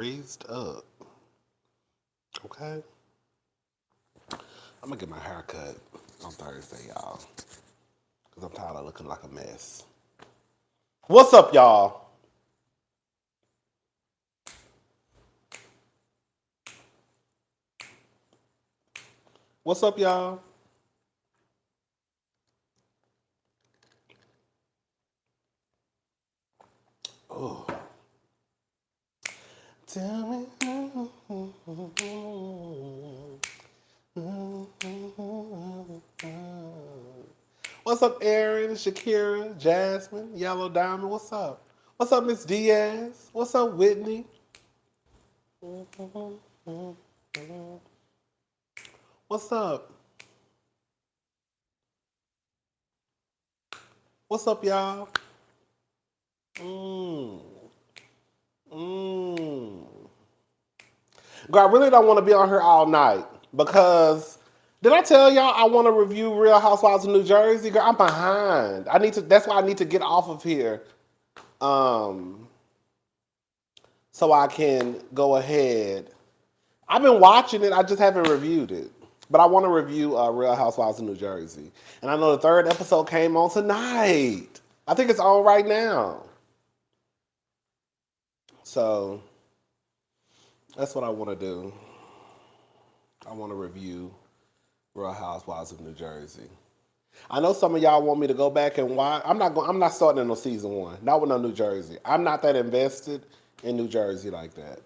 Raised up. Okay. I'm gonna get my hair cut on Thursday, y'all. Cause I'm tired of looking like a mess. What's up, y'all? What's up, y'all? Oh. Tell me. What's up, Aaron, Shakira, Jasmine, Yellow Diamond? What's up? What's up, Miss Diaz? What's up, Whitney? What's up? What's up, y'all? Mmm. Mmm. Girl, I really don't want to be on here all night because did I tell y'all I want to review Real Housewives of New Jersey? Girl, I'm behind. I need to. That's why I need to get off of here, um, so I can go ahead. I've been watching it. I just haven't reviewed it, but I want to review Real Housewives of New Jersey. And I know the third episode came on tonight. I think it's on right now. So that's what I want to do. I want to review Real Housewives of New Jersey. I know some of y'all want me to go back and watch. I'm not going. I'm not starting in no season one. Not with no New Jersey. I'm not that invested in New Jersey like that.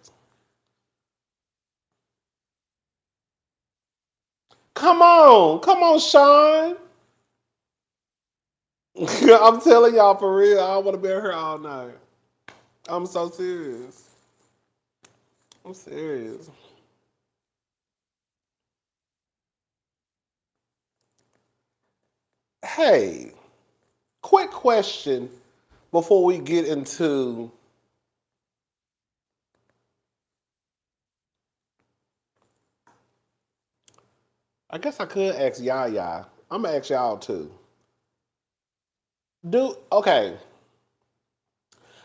Come on, Sean. I'm telling y'all for real. I don't want to be here all night. I'm so serious. I'm serious. Hey, quick question before we get into. I guess I could ask Yaya. I'm gonna ask y'all too. Do okay.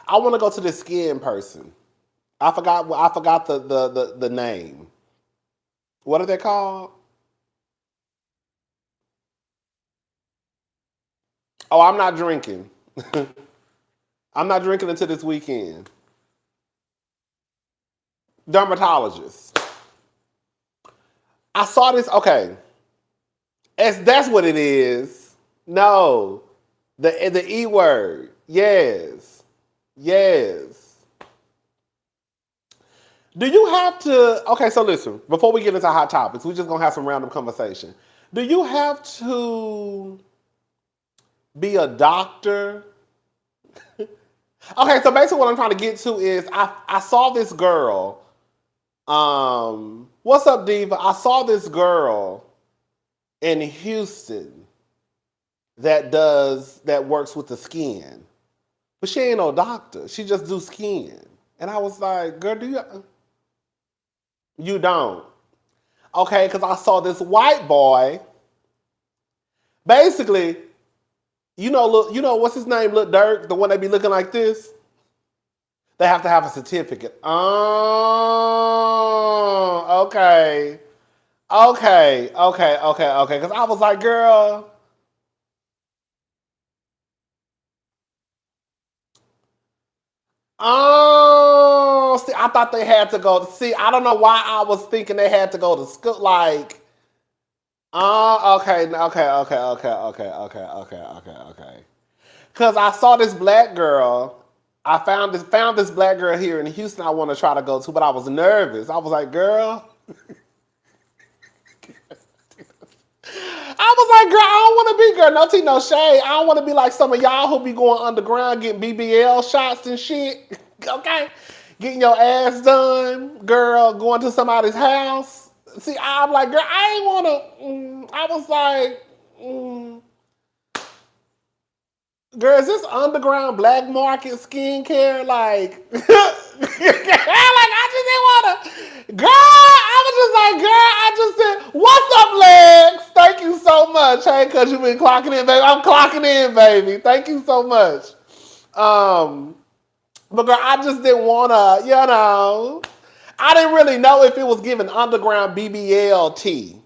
I want to go to the skin person. I forgot. I forgot the name. What are they called? Oh, I'm not drinking. I'm not drinking until this weekend. Dermatologist. I saw this. Okay, as that's what it is. No, the E word. Yes, yes. Do you have to? Okay, so listen. Before we get into hot topics, we're just gonna have some random conversation. Do you have to be a doctor? Okay, so basically what I'm trying to get to is I saw this girl. What's up, Diva? I saw this girl in Houston that works with the skin, but she ain't no doctor. She just do skin, and I was like, girl, you don't? Okay, because I saw this white boy. Basically, look, what's his name? Look, Dirk, the one that be looking like this. They have to have a certificate. Oh, okay. Okay. Because I was like, girl. Oh, see, I thought they had to go. See, I don't know why I was thinking they had to go to school. Like, oh, okay. Because I saw this black girl. I found this black girl here in Houston. I want to try to go to, but I was nervous. I was like, girl. I was like, girl, I don't want to be girl. No tea, no shade. I don't want to be like some of y'all who be going underground getting BBL shots and shit. Okay, getting your ass done, girl. Going to somebody's house. See, I'm like, girl, I ain't want to. I was like, girl, is this underground black market skincare? Like, like I just didn't want to. Girl, I was just like, girl, I just said, what's up, legs? Thank you so much. Hey, because you've been clocking in, baby. I'm clocking in, baby. Thank you so much. But girl, I just didn't want to, I didn't really know if it was giving underground BBLT.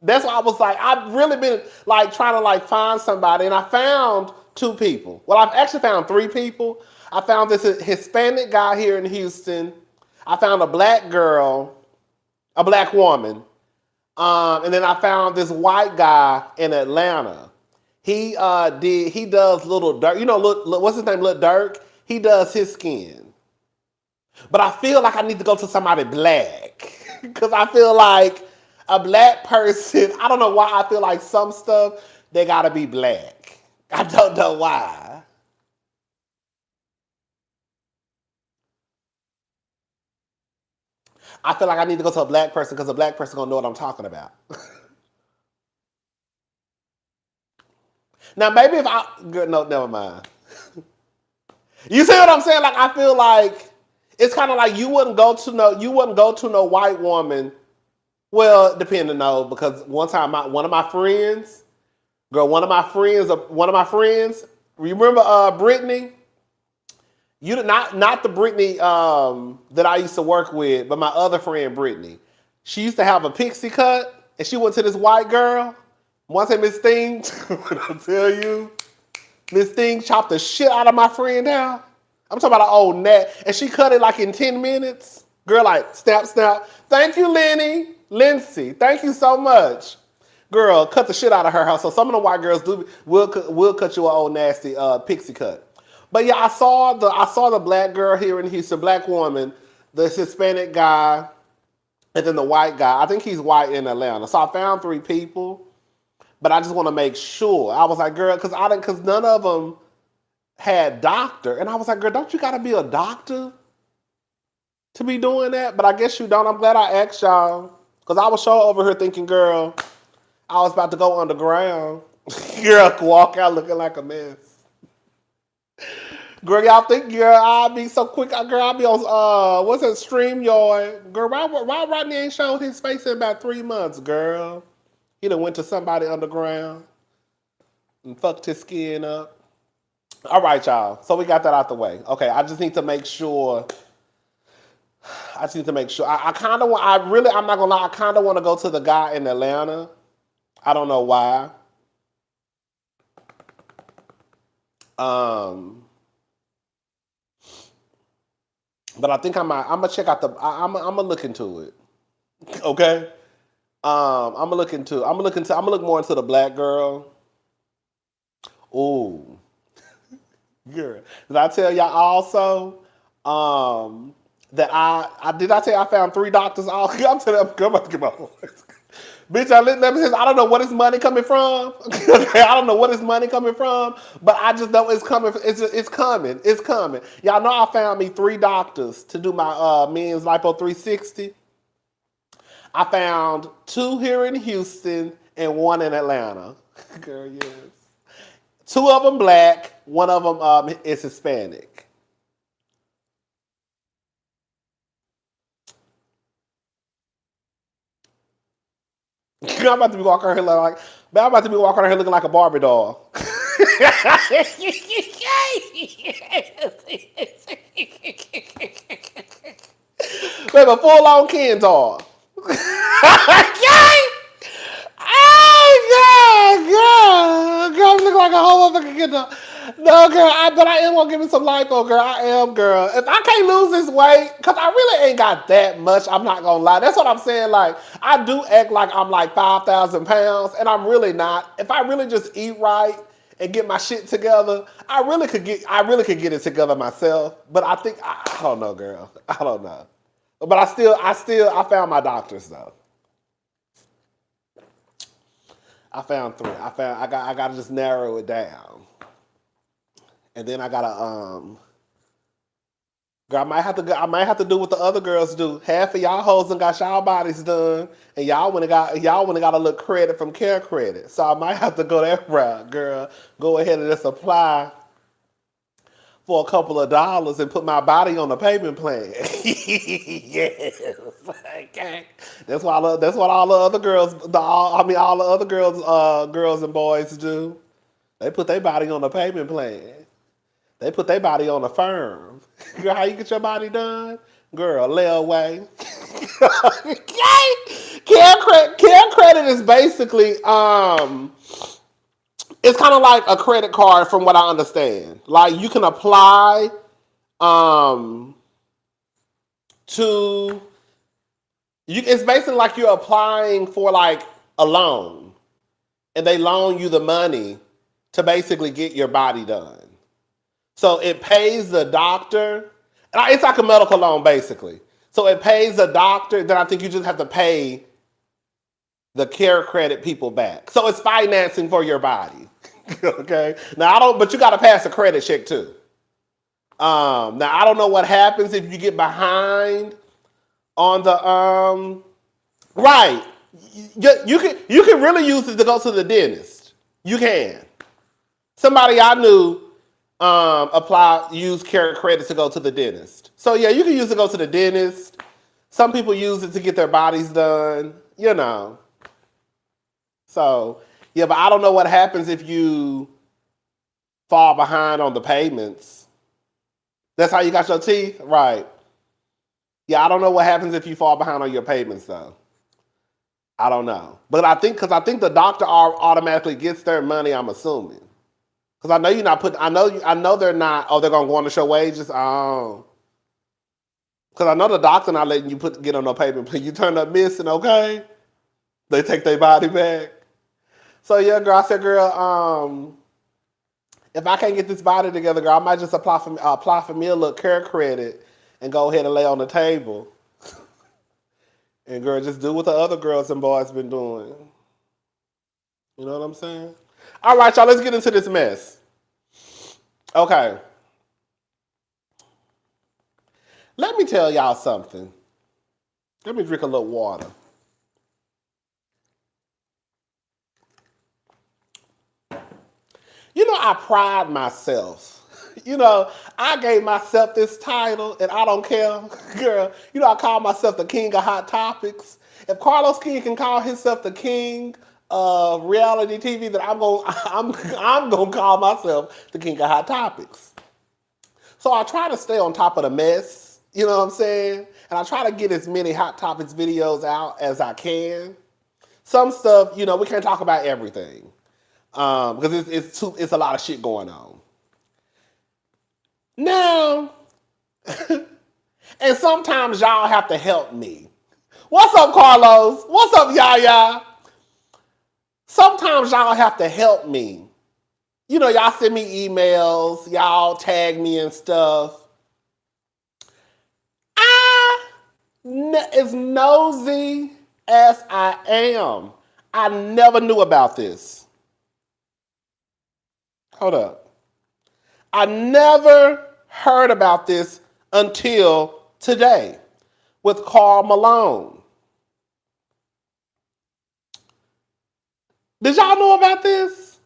That's why I was like, I've really been like trying to like find somebody, and I found two people. Well, I've actually found three people. I found this Hispanic guy here in Houston. I found a black girl, a black woman, and then I found this white guy in Atlanta. He does Little Dirk. You know, what's his name? Little Dirk. He does his skin. But I feel like I need to go to somebody black because I feel like a black person. I don't know why I feel like some stuff they gotta be black. I don't know why. I feel like I need to go to a black person because a black person gonna know what I'm talking about. Now maybe if I no, never mind. You see what I'm saying? Like I feel like it's kind of like you wouldn't go to no white woman. Well, depending though, because one time one of my friends, girl, one of my friends, remember Brittany? You not the Brittany that I used to work with, but my other friend Brittany. She used to have a pixie cut, and she went to this white girl. One time, Miss Thing, when I tell you, Miss Thing chopped the shit out of my friend now. I'm talking about an old net, and she cut it like in 10 minutes. Girl, like snap, snap. Thank you, Lindsay. Thank you so much. Girl, cut the shit out of her house. So some of the white girls will cut you an old nasty pixie cut. But yeah, I saw the black girl here in Houston, black woman, the Hispanic guy, and then the white guy. I think he's white in Atlanta. So I found three people, but I just want to make sure. I was like, girl, because none of them had doctor, and I was like, girl, don't you gotta be a doctor to be doing that? But I guess you don't. I'm glad I asked y'all, because I was sure over here thinking, girl, I was about to go underground. Girl, walk out looking like a mess. Girl, y'all think, girl, I'll be so quick. Girl, I'll be on, what's that, StreamYard? Girl, why Rodney ain't showed his face in about 3 months, girl? He done went to somebody underground and fucked his skin up. All right, y'all. So we got that out the way. Okay, I just need to make sure. I kind of want, I'm not going to lie, I kind of want to go to the guy in Atlanta. I don't know why. But I think I'm gonna check out I'm gonna look into it. Okay. I'm gonna look more into the black girl. Ooh, girl. Did I tell y'all also that I did I tell you I found 3 doctors all I'm telling them come on, come on. Bitch, I don't know what his money coming from. Okay, I don't know what his money coming from, but I just know it's coming. It's coming. It's coming. Y'all know I found me 3 doctors to do my men's lipo 360. I found 2 here in Houston and 1 in Atlanta. Girl, yes. 2 of them black. 1 of them is Hispanic. I'm about to be walking around here looking like a Barbie doll. Like a full-on Ken doll. Oh, girl, I'm looking like a whole motherfucking Ken doll. No, girl, but I am gonna give me some lipo, girl. I am, girl. If I can't lose this weight, cause I really ain't got that much. I'm not gonna lie. That's what I'm saying. Like I do act like I'm like 5,000 pounds, and I'm really not. If I really just eat right and get my shit together, I really could get it together myself. But I think I don't know, girl. I don't know. But I found my doctors though. I found 3. I gotta just narrow it down. And then I gotta girl, I might have to do what the other girls do. Half of y'all hoes done got y'all bodies done, and y'all wanna got a little credit from Care Credit. So I might have to go that route, girl. Go ahead and just apply for a couple of dollars and put my body on a payment plan. Yes, okay. That's what all the other girls, all the other girls and boys do. They put their body on a payment plan. They put their body on a firm. Girl, how you get your body done? Girl, lay away. Care credit is basically it's kind of like a credit card from what I understand. Like you can apply um to it's basically like you're applying for like a loan and they loan you the money to basically get your body done. So it pays the doctor. It's like a medical loan basically. So it pays the doctor, then I think you just have to pay the care credit people back. So it's financing for your body. Okay. Now I don't, but you got to pass a credit check too. Now I don't know what happens if you get behind on the right. You can really use it to go to the dentist. You can. Somebody I knew use care credit to go to the dentist. So yeah, you can use it to go to the dentist. Some people use it to get their bodies done. You know. So yeah, but I don't know what happens if you fall behind on the payments. That's how you got your teeth? Right. Yeah, I don't know what happens if you fall behind on your payments though. I don't know. But I think the doctor automatically gets their money, I'm assuming. Because I know you're not putting, I know they're not, they're going to go on to show wages. Oh. Because I know the doctor not letting you get on no payment. But you turn up missing, okay? They take their body back. So yeah, girl, I said, girl, if I can't get this body together, girl, I might just apply for me a little care credit and go ahead and lay on the table. And girl, just do what the other girls and boys been doing. You know what I'm saying? All right, y'all, let's get into this mess. Okay. Let me tell y'all something. Let me drink a little water. You know, I pride myself. You know, I gave myself this title and I don't care. Girl, you know, I call myself the king of hot topics. If Carlos King can call himself the king of reality TV, then I'm gonna call myself the king of hot topics. So I try to stay on top of the mess, you know what I'm saying? And I try to get as many hot topics videos out as I can. Some stuff, you know, we can't talk about everything. Because it's a lot of shit going on. Now, and sometimes y'all have to help me. What's up, Carlos? What's up, Yaya? Sometimes y'all have to help me. You know, y'all send me emails, y'all tag me and stuff. As nosy as I am, I never knew about this. Hold up. I never heard about this until today with Karl Malone. Did y'all know about this?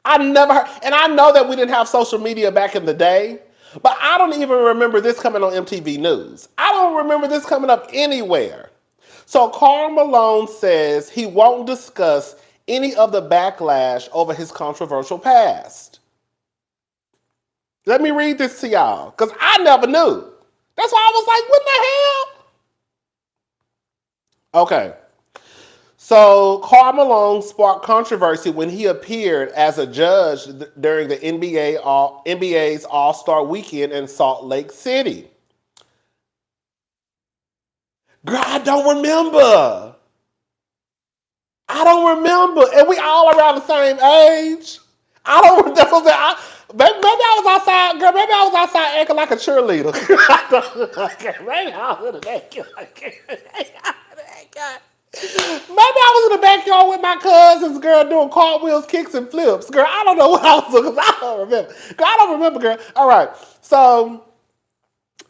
I never heard, and I know that we didn't have social media back in the day, but I don't even remember this coming on MTV News. I don't remember this coming up anywhere. So Karl Malone says he won't discuss any of the backlash over his controversial past. Let me read this to y'all, because I never knew. That's why I was like, what the hell? Okay. So Karl Malone sparked controversy when he appeared as a judge during the NBA's All-Star Weekend in Salt Lake City. Girl, I don't remember. And we all around the same age. Maybe I was outside, girl. Maybe I was outside acting like a cheerleader. Maybe I was in the backyard. Maybe I was in the backyard with my cousins, girl, doing cartwheels, kicks, and flips. Girl, I don't know what I was doing because I don't remember. Girl, I don't remember, girl. All right. So,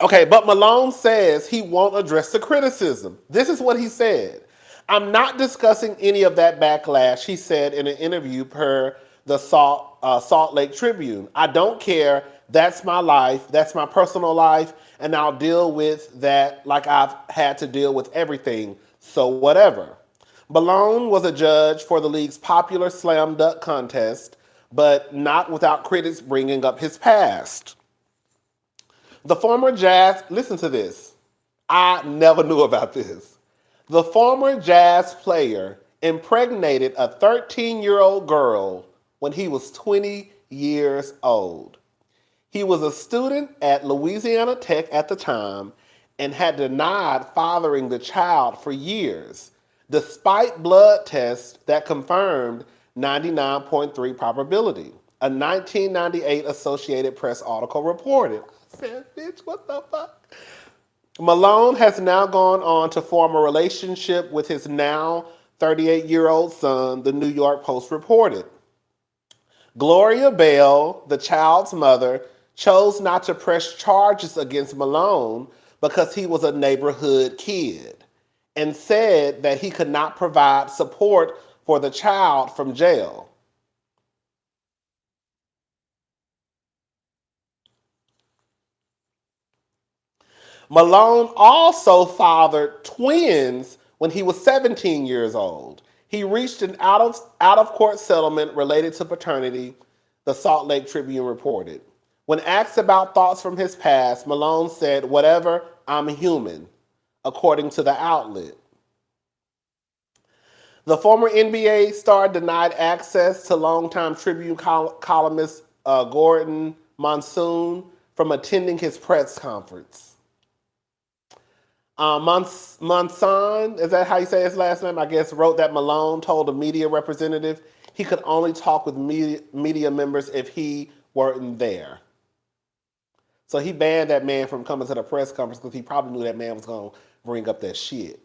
okay, but Malone says he won't address the criticism. This is what he said. I'm not discussing any of that backlash, he said in an interview per the Salt Lake Tribune. I don't care. That's my life. That's my personal life. And I'll deal with that like I've had to deal with everything. So whatever. Malone was a judge for the league's popular slam dunk contest, but not without critics bringing up his past. The former jazz, listen to this. I never knew about this. The former jazz player impregnated a 13-year-old girl when he was 20 years old. He was a student at Louisiana Tech at the time and had denied fathering the child for years, despite blood tests that confirmed 99.3 probability. A 1998 Associated Press article reported. I said, bitch, what the fuck? Malone has now gone on to form a relationship with his now 38-year-old son, the New York Post reported. Gloria Bell, the child's mother, chose not to press charges against Malone because he was a neighborhood kid and said that he could not provide support for the child from jail. Malone also fathered twins when he was 17 years old. He reached an out of court settlement related to paternity, the Salt Lake Tribune reported. When asked about thoughts from his past, Malone said, "Whatever, I'm human," according to the outlet. The former NBA star denied access to longtime Tribune columnist Gordon Monsoon from attending his press conference. Monson, is that how you say his last name? I guess wrote that Malone told a media representative he could only talk with media members if he weren't there. So he banned that man from coming to the press conference because he probably knew that man was going to bring up that shit.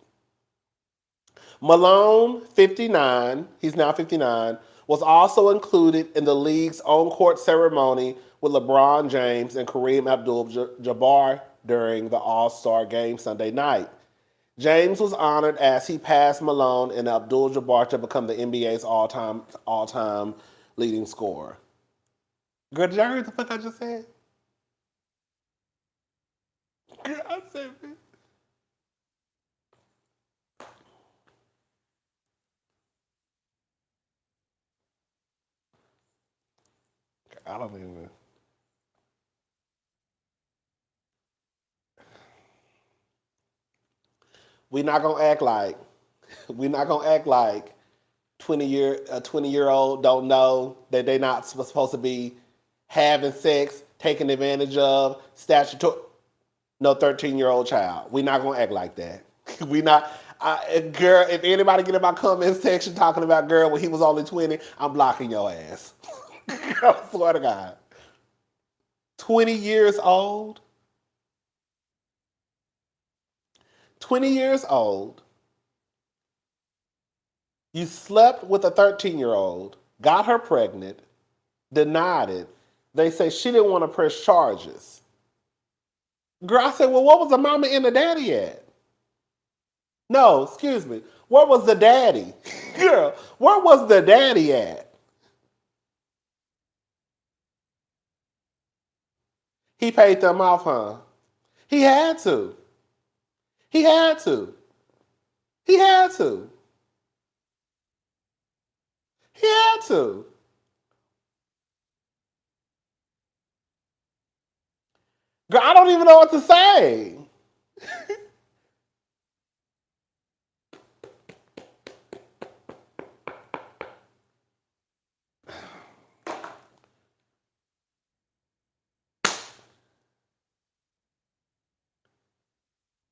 Malone, 59, he's now 59, was also included in the league's on-court ceremony with LeBron James and Kareem Abdul-Jabbar during the All-Star game Sunday night. James was honored as he passed Malone and Abdul-Jabbar to become the NBA's all-time leading scorer. Girl, did y'all hear what the fuck I just said? Girl, I said, man. I don't even. We not gonna act like we not gonna act like 20-year-old don't know that they not supposed to be having sex, taking advantage of statutory. No 13-year-old child. We not gonna act like that. We not. Girl, if anybody get in my comment section talking about girl when he was only 20, I'm blocking your ass. I swear to God. 20 years old. 20 years old. You slept with a 13-year-old, got her pregnant, denied it. They say she didn't want to press charges. Girl, I said, well, what was the mama and the daddy at? No, excuse me. Where was the daddy? Girl, where was the daddy at? He paid them off, huh? He had to. He had to. He had to. He had to. Girl, I don't even know what to say.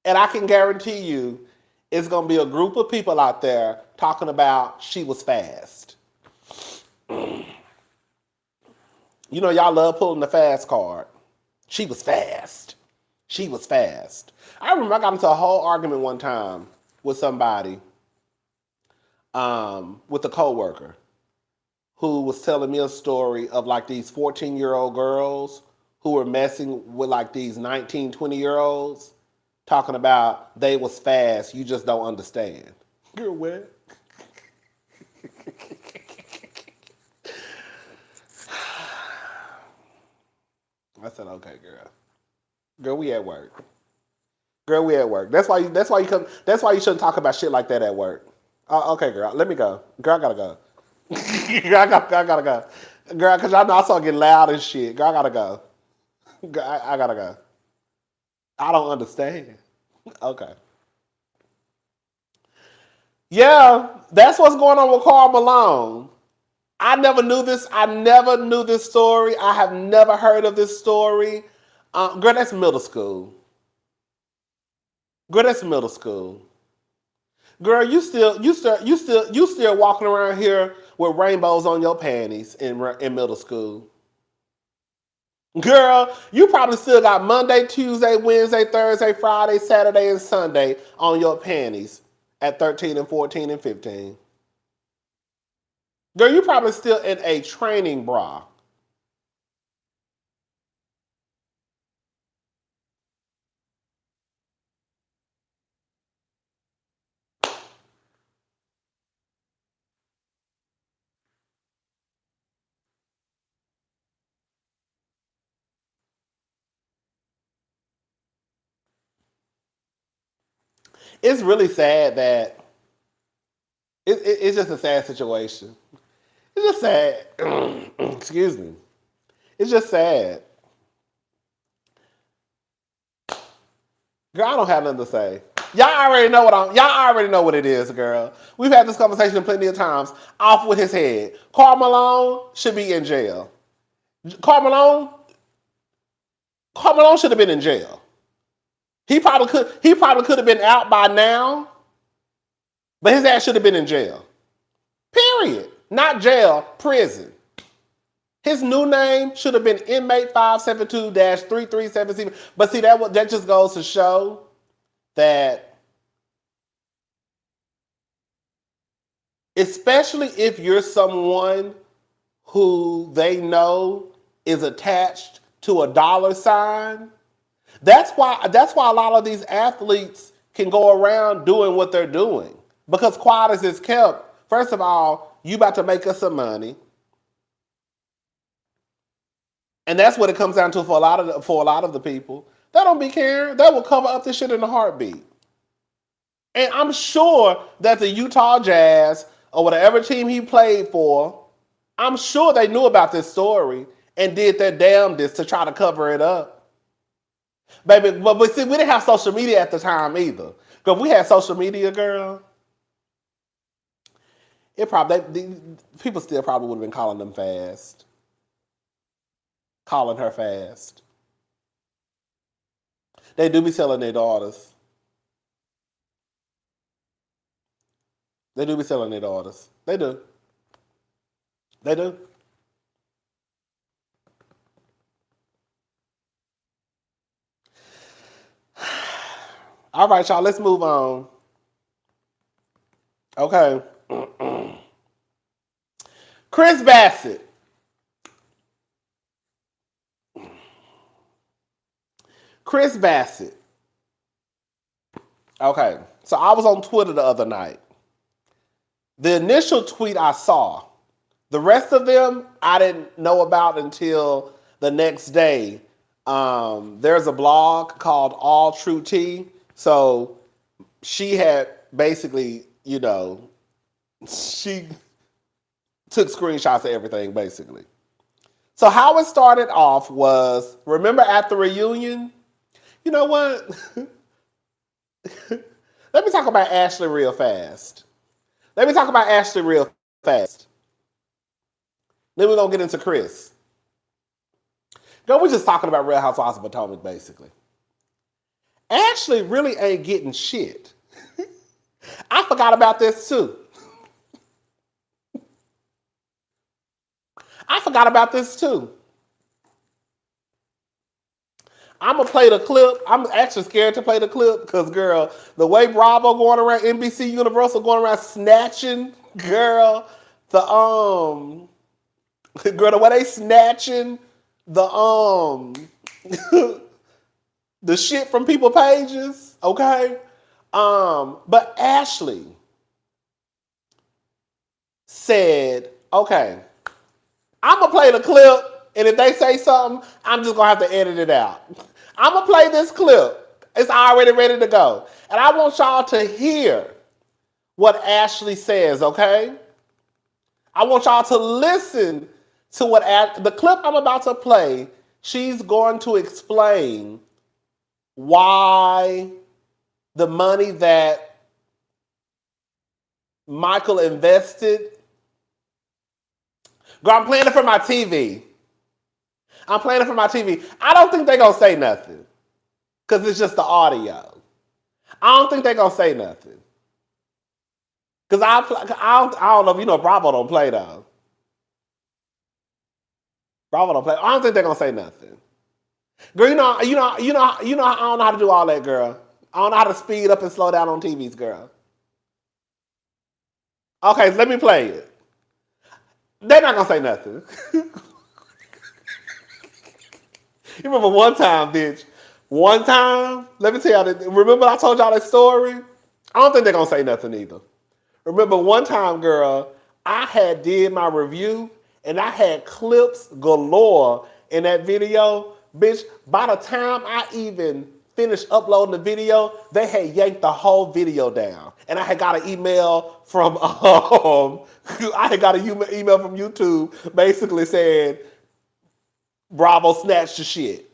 And I can guarantee you, it's going to be a group of people out there talking about she was fast. You know, y'all love pulling the fast card. She was fast. She was fast. I remember I got into a whole argument one time with somebody, with a coworker, who was telling me a story of like these 14-year-old girls who were messing with like these 19, 20-year-olds, talking about they was fast, you just don't understand. Girl, what? I said, okay, girl. Girl, we at work. Girl, we at work. That's why you shouldn't talk about shit like that at work. Okay, girl, let me go. Girl, I gotta go. Girl, I gotta go. Girl, because y'all know I start getting loud and shit. Girl, I gotta go. Girl, I gotta go. I don't understand. Okay. Yeah, that's what's going on with Karl Malone. I never knew this. I never knew this story. I have never heard of this story. Girl, that's middle school. Girl, that's middle school. Girl, you still walking around here with rainbows on your panties in middle school. Girl, you probably still got Monday, Tuesday, Wednesday, Thursday, Friday, Saturday, and Sunday on your panties at 13 and 14 and 15. Girl, you probably still in a training bra. It's really sad that it's just a sad situation. It's just sad. Excuse me. It's just sad. Girl, I don't have nothing to say. Y'all already know what it is, girl. We've had this conversation plenty of times. Off with his head. Karl Malone should be in jail. Karl Malone, Karl Malone should have been in jail. He probably could have been out by now, but his ass should have been in jail. Period. Not jail, prison. His new name should have been inmate 572-3377. But see, that just goes to show that, especially if you're someone who they know is attached to a dollar sign, that's why a lot of these athletes can go around doing what they're doing. Because quiet as it's kept, first of all, you about to make us some money. And that's what it comes down to for a lot of the people. They don't be caring. They will cover up this shit in a heartbeat. And I'm sure that the Utah Jazz or whatever team he played for, I'm sure they knew about this story and did their damnedest to try to cover it up. Baby, but see, we didn't have social media at the time either. Because if we had social media, girl, people still probably would have been calling them fast. Calling her fast. They do be selling their daughters. They do be selling their daughters. They do. They do. All right, y'all, let's move on. Okay. Chris Bassett. Chris Bassett. Okay. So I was on Twitter the other night. The initial tweet I saw, the rest of them I didn't know about until the next day. There's a blog called All True Tea. So she had basically, she took screenshots of everything basically. So how it started off was, remember at the reunion? You know what? Let me talk about Ashley real fast. Then we're going to get into Chris. Girl, we're just talking about Real Housewives of Potomac, basically. Ashley really ain't getting shit. I forgot about this, too. I'm going to play the clip. I'm actually scared to play the clip because, girl, the way Bravo going around, NBC Universal going around snatching, girl, the way they snatching the the shit from people pages, okay? But Ashley said, okay, I'm going to play the clip, and if they say something, I'm just going to have to edit it out. I'm going to play this clip. It's already ready to go. And I want y'all to hear what Ashley says, okay? I want y'all to listen to what the clip I'm about to play. She's going to explain why the money that Michael invested. Girl, I'm playing it for my TV. I'm playing it for my TV. I don't think they're going to say nothing because it's just the audio. I don't think they're going to say nothing. Because I don't know if you know Bravo don't play though. Bravo don't play. I don't think they're going to say nothing. Girl, I don't know how to do all that, girl. I don't know how to speed up and slow down on TVs, girl. Okay, let me play it. They're not going to say nothing. You remember one time, bitch. One time, let me tell y'all, remember I told y'all that story? I don't think they're going to say nothing either. Remember one time, girl, I had did my review and I had clips galore in that video. Bitch, by the time I even finished uploading the video, they had yanked the whole video down. And I had got an email from email from YouTube basically saying, Bravo snatched the shit.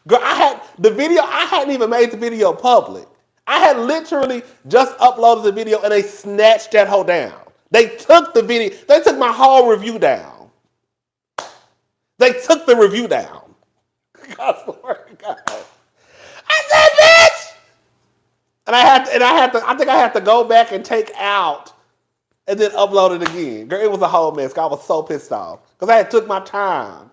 Girl, I hadn't even made the video public. I had literally just uploaded the video and they snatched that whole down. They took the video, they took my whole review down. They took the review down. God, God. I said, bitch! And I think I had to go back and take out and then upload it again. Girl, it was a whole mess. I was so pissed off. Because I had took my time.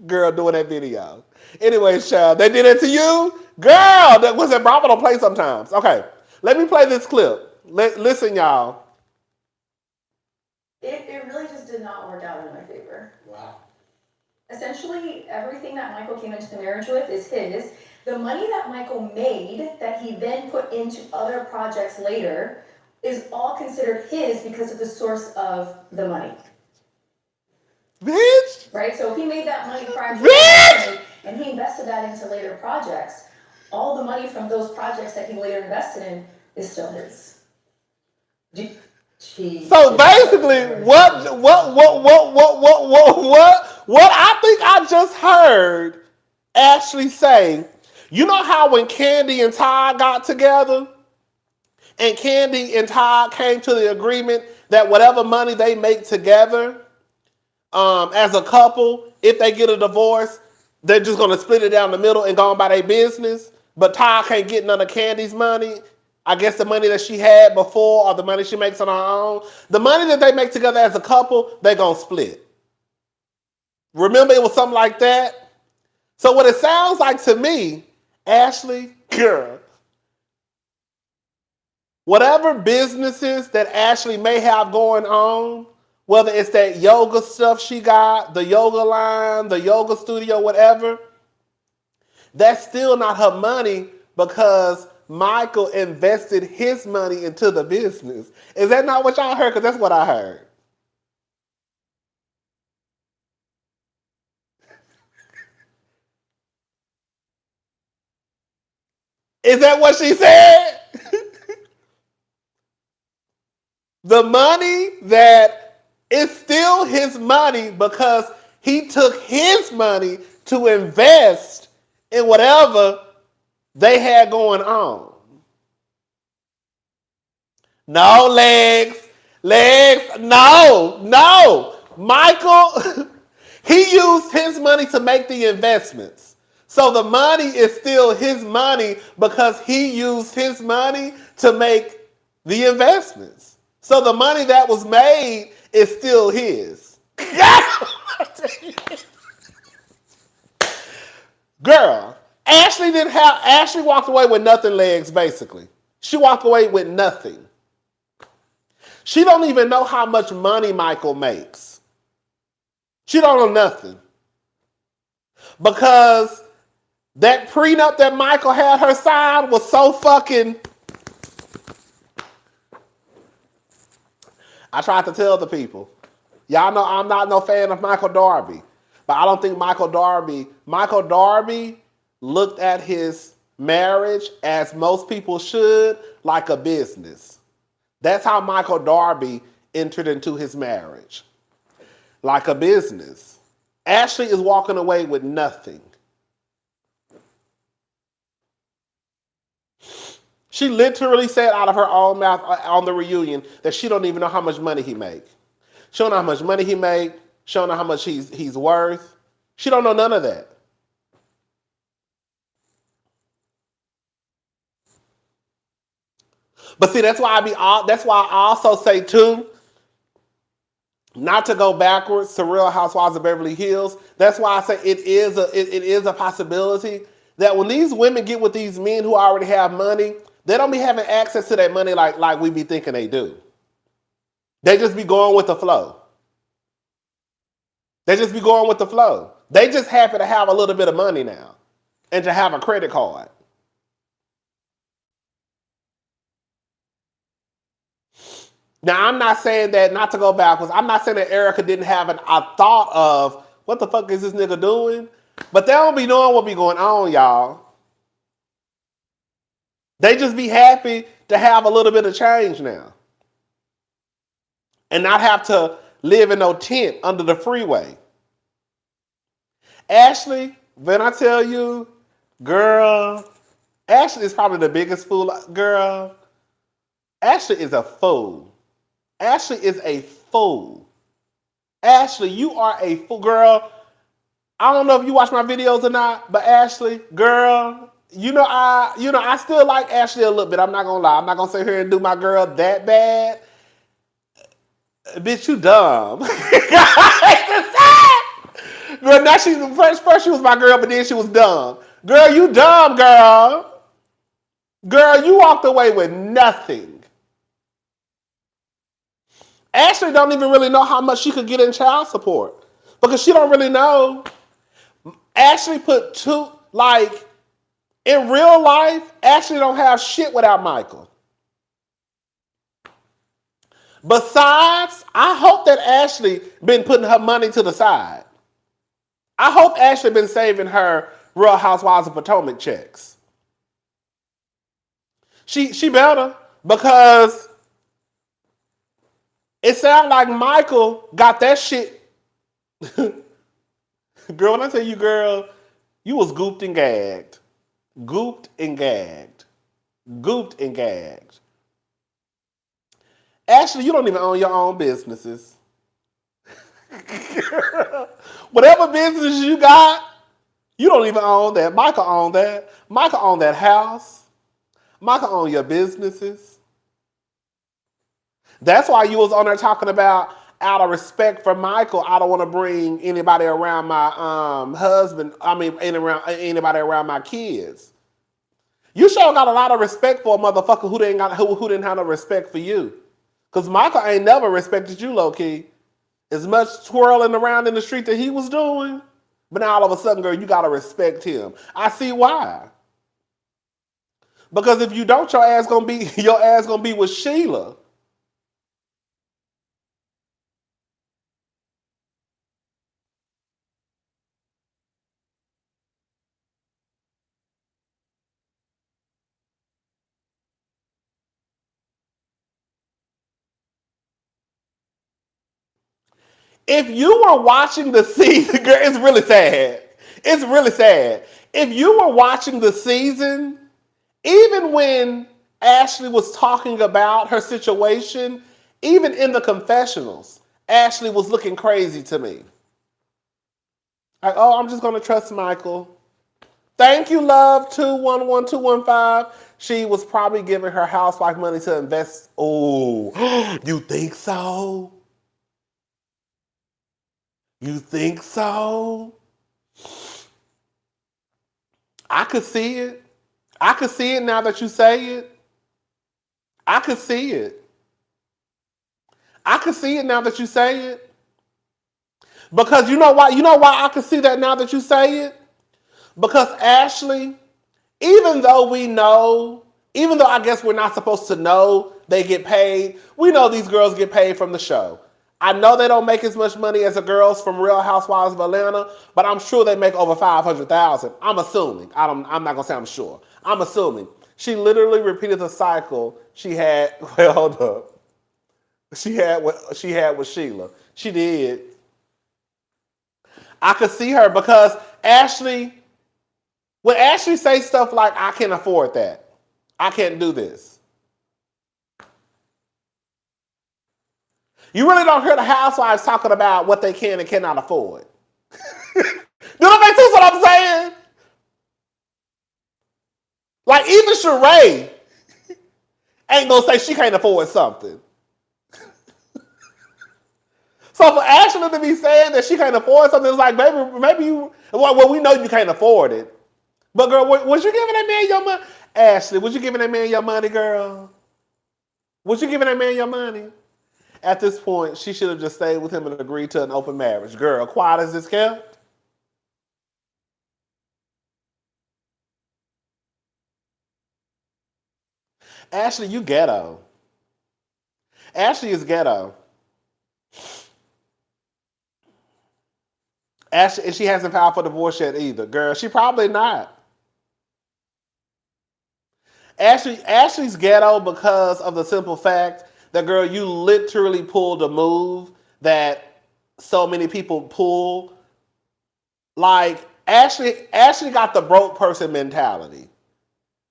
Girl, doing that video. Anyway, child, they did it to you? Girl, that was at Bravo don't play sometimes. Okay, let me play this clip. Listen, y'all. It really just did not work out in my favor. Wow. Essentially, everything that Michael came into the marriage with is his. The money that Michael made, that he then put into other projects later, is all considered his because of the source of the money. Bitch! Right? So if he made that money prior to that and he invested that into later projects, all the money from those projects that he later invested in is still his. So basically, what I think I just heard Ashley say, you know how when Candy and Todd got together, and Candy and Todd came to the agreement that whatever money they make together, as a couple, if they get a divorce, they're just gonna split it down the middle and go on by their business. But Todd can't get none of Candy's money. I guess the money that she had before or the money she makes on her own. The money that they make together as a couple, they're gonna split. Remember it was something like that? So what it sounds like to me, Ashley, girl, whatever businesses that Ashley may have going on, whether it's that yoga stuff she got, the yoga line, the yoga studio, whatever, that's still not her money because Michael invested his money into the business. Is that not what y'all heard? Because that's what I heard. Is that what she said? The money that is still his money because he took his money to invest in whatever they had going on. No, legs, no. Michael, he used his money to make the investments. So the money is still his money because he used his money to make the investments. So the money that was made is still his. Girl, Ashley walked away with nothing, legs, basically. She walked away with nothing. She don't even know how much money Michael makes. She don't know nothing. Because that prenup that Michael had her sign was so fucking... I tried to tell the people. Y'all know I'm not no fan of Michael Darby. But I don't think Michael Darby looked at his marriage, as most people should, like a business. That's how Michael Darby entered into his marriage. Like a business. Ashley is walking away with nothing. She literally said out of her own mouth on the reunion that she don't even know how much money he make. She don't know how much money he make. She don't know how much he's worth. She don't know none of that. But see, that's why I also say too, not to go backwards to Real Housewives of Beverly Hills. That's why I say it is a possibility that when these women get with these men who already have money, they don't be having access to that money like we be thinking they do. They just be going with the flow. They just be going with the flow. They just happen to have a little bit of money now and to have a credit card. Now, I'm not saying that, not to go backwards, I'm not saying that Erica didn't have a thought of, what the fuck is this nigga doing? But they don't be knowing what be going on, y'all. They just be happy to have a little bit of change now. And not have to live in no tent under the freeway. Ashley, when I tell you, girl, Ashley is probably the biggest fool. Girl, Ashley is a fool. Ashley is a fool. Ashley, you are a fool. Girl, I don't know if you watch my videos or not, but Ashley, girl, I still like Ashley a little bit. I'm not gonna lie. I'm not gonna sit here and do my girl that bad. Bitch, you dumb. Girl, now first she was my girl, but then she was dumb. Girl, you dumb, girl. Girl, you walked away with nothing. Ashley don't even really know how much she could get in child support because she don't really know. Ashley put in real life, Ashley don't have shit without Michael. Besides, I hope that Ashley been putting her money to the side. I hope Ashley been saving her Real Housewives of Potomac checks. She better, because it sounds like Michael got that shit. Girl, when I tell you, girl, you was gooped and gagged. Gooped and gagged. Gooped and gagged. Actually, you don't even own your own businesses. Whatever business you got, you don't even own that. Michael owned that. Michael owned that house. Michael owned your businesses. That's why you was on there talking about, out of respect for Michael, I don't want to bring anybody around my husband. I mean, anybody around my kids. You sure got a lot of respect for a motherfucker who didn't have no respect for you. Because Michael ain't never respected you, low-key. As much twirling around in the street that he was doing. But now all of a sudden, girl, you got to respect him. I see why. Because if you don't, your ass gonna be with Sheila. If you were watching the season, girl, it's really sad. It's really sad. If you were watching the season, even when Ashley was talking about her situation, even in the confessionals, Ashley was looking crazy to me. Like, oh, I'm just going to trust Michael. Thank you, love, 211215. She was probably giving her housewife money to invest. Oh, you think so? You think so? I could see it. I could see it now that you say it. I could see it. I could see it now that you say it. Because you know why? You know why I could see that now that you say it? Because Ashley, even though I guess we're not supposed to know they get paid, we know these girls get paid from the show. I know they don't make as much money as the girls from Real Housewives of Atlanta, but I'm sure they make over $500,000. I'm assuming. I'm not gonna say I'm sure. I'm assuming. She literally repeated the cycle she had. Well, hold up. She had with Sheila. She did. I could see her because Ashley, when Ashley say stuff like, I can't afford that, I can't do this. You really don't hear the housewives talking about what they can and cannot afford. Do that make sense what I'm saying? Like even Sheree ain't gonna say she can't afford something. So for Ashley to be saying that she can't afford something, it's like, baby, maybe you, well, we know you can't afford it. But girl, was you giving that man your money? Ashley, was you giving that man your money, girl? Was you giving that man your money? At this point, she should have just stayed with him and agreed to an open marriage. Girl, quiet as this kept. Ashley, you ghetto. Ashley is ghetto. Ashley, and she hasn't filed for divorce yet either. Girl, she probably not. Ashley's ghetto because of the simple fact that, girl, you literally pulled a move that so many people pull. Like Ashley got the broke person mentality.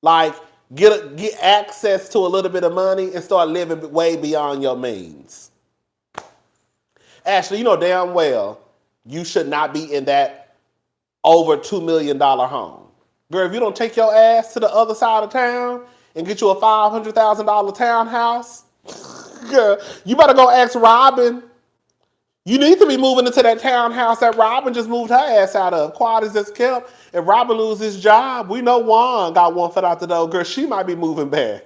Like get access to a little bit of money and start living way beyond your means. Ashley, you know damn well you should not be in that over $2 million home. Girl, if you don't take your ass to the other side of town and get you a $500,000 townhouse, girl, you better go ask Robyn. You need to be moving into that townhouse that Robyn just moved her ass out of. Quiet as this kept. If Robyn loses his job, we know Juan got one foot out the door. Girl, she might be moving back.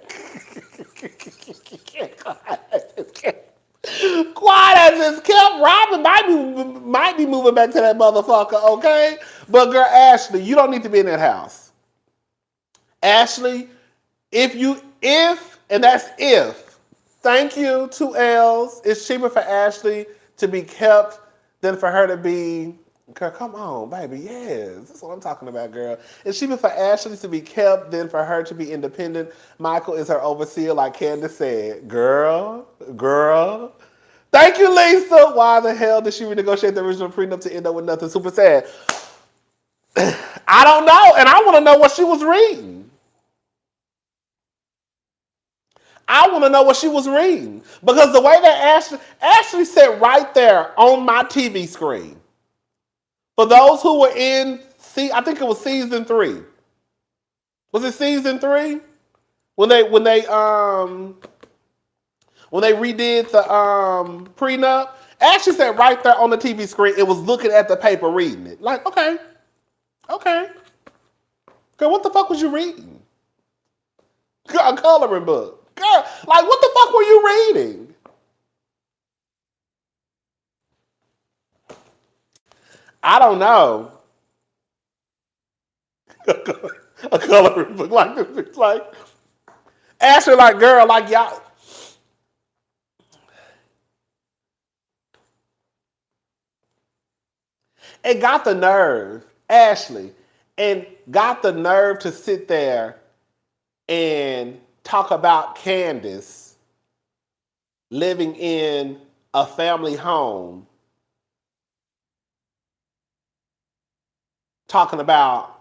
Quiet as this kept. Robyn might be moving back to that motherfucker, okay? But girl, Ashley, you don't need to be in that house. Ashley, and that's if, thank you, 2 L's, it's cheaper for Ashley to be kept than for her to be, girl, come on, baby, yes. That's what I'm talking about, girl. It's cheaper for Ashley to be kept than for her to be independent. Michael is her overseer, like Candace said. Girl. Thank you, Lisa. Why the hell did she renegotiate the original prenup to end up with nothing? Super sad. I don't know, and I want to know what she was reading. Because the way that Ashley sat right there on my TV screen. For those who were in, I think it was season 3. Was it season 3? When they redid the prenup, Ashley sat right there on the TV screen. It was looking at the paper, reading it. Like, okay. Girl, what the fuck was you reading? Girl, a coloring book. Girl, like, what the fuck were you reading? I don't know. A coloring book like this. Like, Ashley, like, girl, like, y'all. And got the nerve, Ashley, and got the nerve to sit there and talk about Candace living in a family home, talking about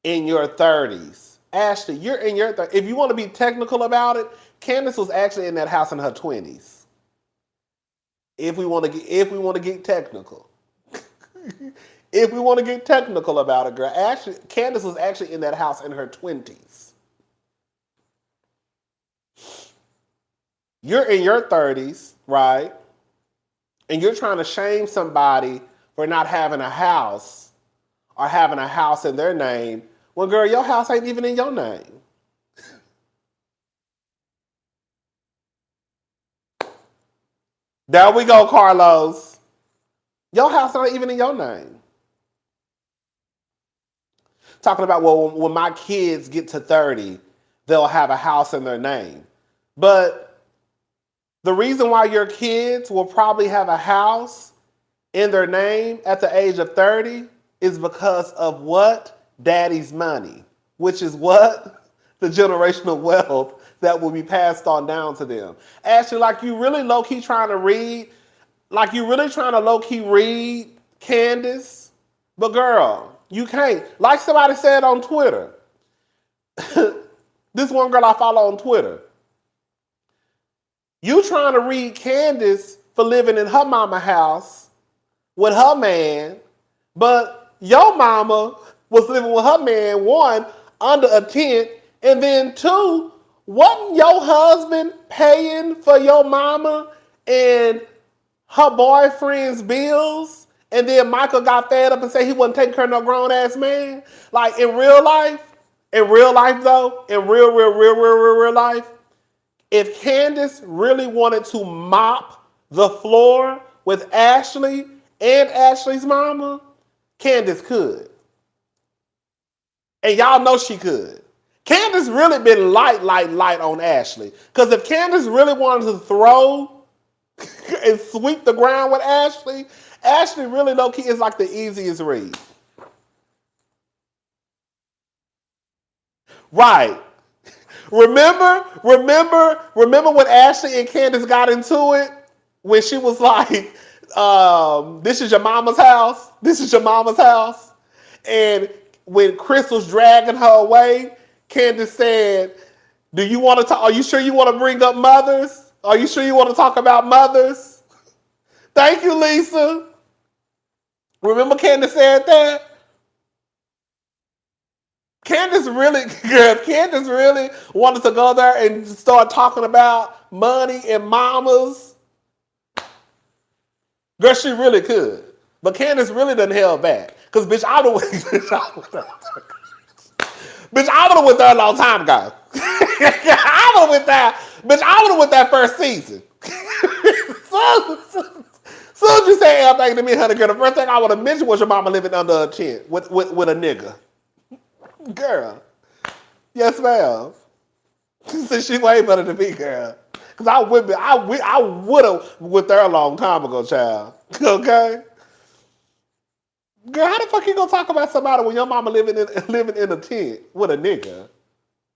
in your 30s. Ashley, you're in your 30s. If you want to be technical about it, Candace was actually in that house in her 20s. If we want to get technical. If we want to get technical about it, girl, Candace was actually in that house in her 20s. You're in your 30s, right? And you're trying to shame somebody for not having a house or having a house in their name. Well, girl, your house ain't even in your name. There we go, Carlos. Your house not even in your name. Talking about, well, when my kids get to 30, they'll have a house in their name. But the reason why your kids will probably have a house in their name at the age of 30 is because of what? Daddy's money. Which is what? The generational wealth that will be passed on down to them. Ashley, like you really low-key trying to read, like you really trying to low-key read Candace, but girl, you can't. Like somebody said on Twitter, This one girl I follow on Twitter. You trying to read Candace for living in her mama house with her man, but your mama was living with her man, one, under a tent, and then two, wasn't your husband paying for your mama and her boyfriend's bills? And then Michael got fed up and said he wasn't taking care of no grown ass man? Like in real life though, in real life, if Candace really wanted to mop the floor with Ashley and Ashley's mama, Candace could. And y'all know she could. Candace really been light on Ashley. Because if Candace really wanted to throw and sweep the ground with Ashley, Ashley really low-key is like the easiest read. Right. Remember when Ashley and Candace got into it? When she was like, this is your mama's house? This is your mama's house? And when Chris was dragging her away, Candace said, "Do you want to talk? Are you sure you want to bring up mothers? Are you sure you want to talk about mothers?" Thank you, Lisa. Remember Candace said that? Candace really wanted to go there and start talking about money and mamas, girl, she really could. But Candace really done held back. Because, bitch, I would have went there a long time ago. I would have went there. Bitch, I would have went there first season. Soon as you say everything to me, honey, girl, the first thing I would have mentioned was your mama living under a tent with a nigga. Girl. Yes, ma'am. Since she way better than me, girl. Because I would have went there a long time ago, child. Okay? Girl, how the fuck you gonna talk about somebody when your mama living in a tent with a nigga?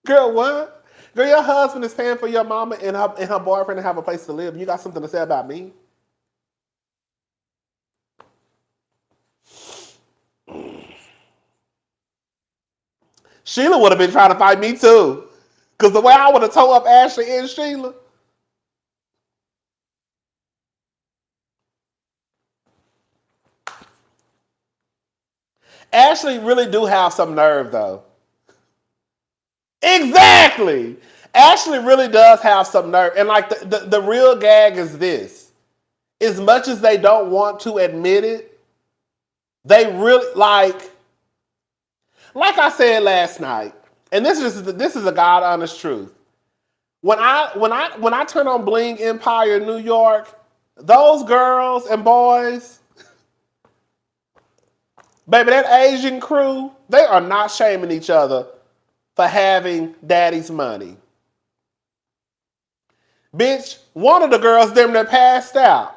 Girl, what? Girl, your husband is paying for your mama and her boyfriend to have a place to live. You got something to say about me? Sheila would have been trying to fight me too. Because the way I would have tore up Ashley and Sheila. Ashley really do have some nerve though. Exactly. Ashley really does have some nerve. And like the real gag is this. As much as they don't want to admit it, they really like I said last night, and this is a God honest truth. When I turn on Bling Empire New York, those girls and boys, baby, that Asian crew, they are not shaming each other for having daddy's money. Bitch, one of the girls damn near passed out.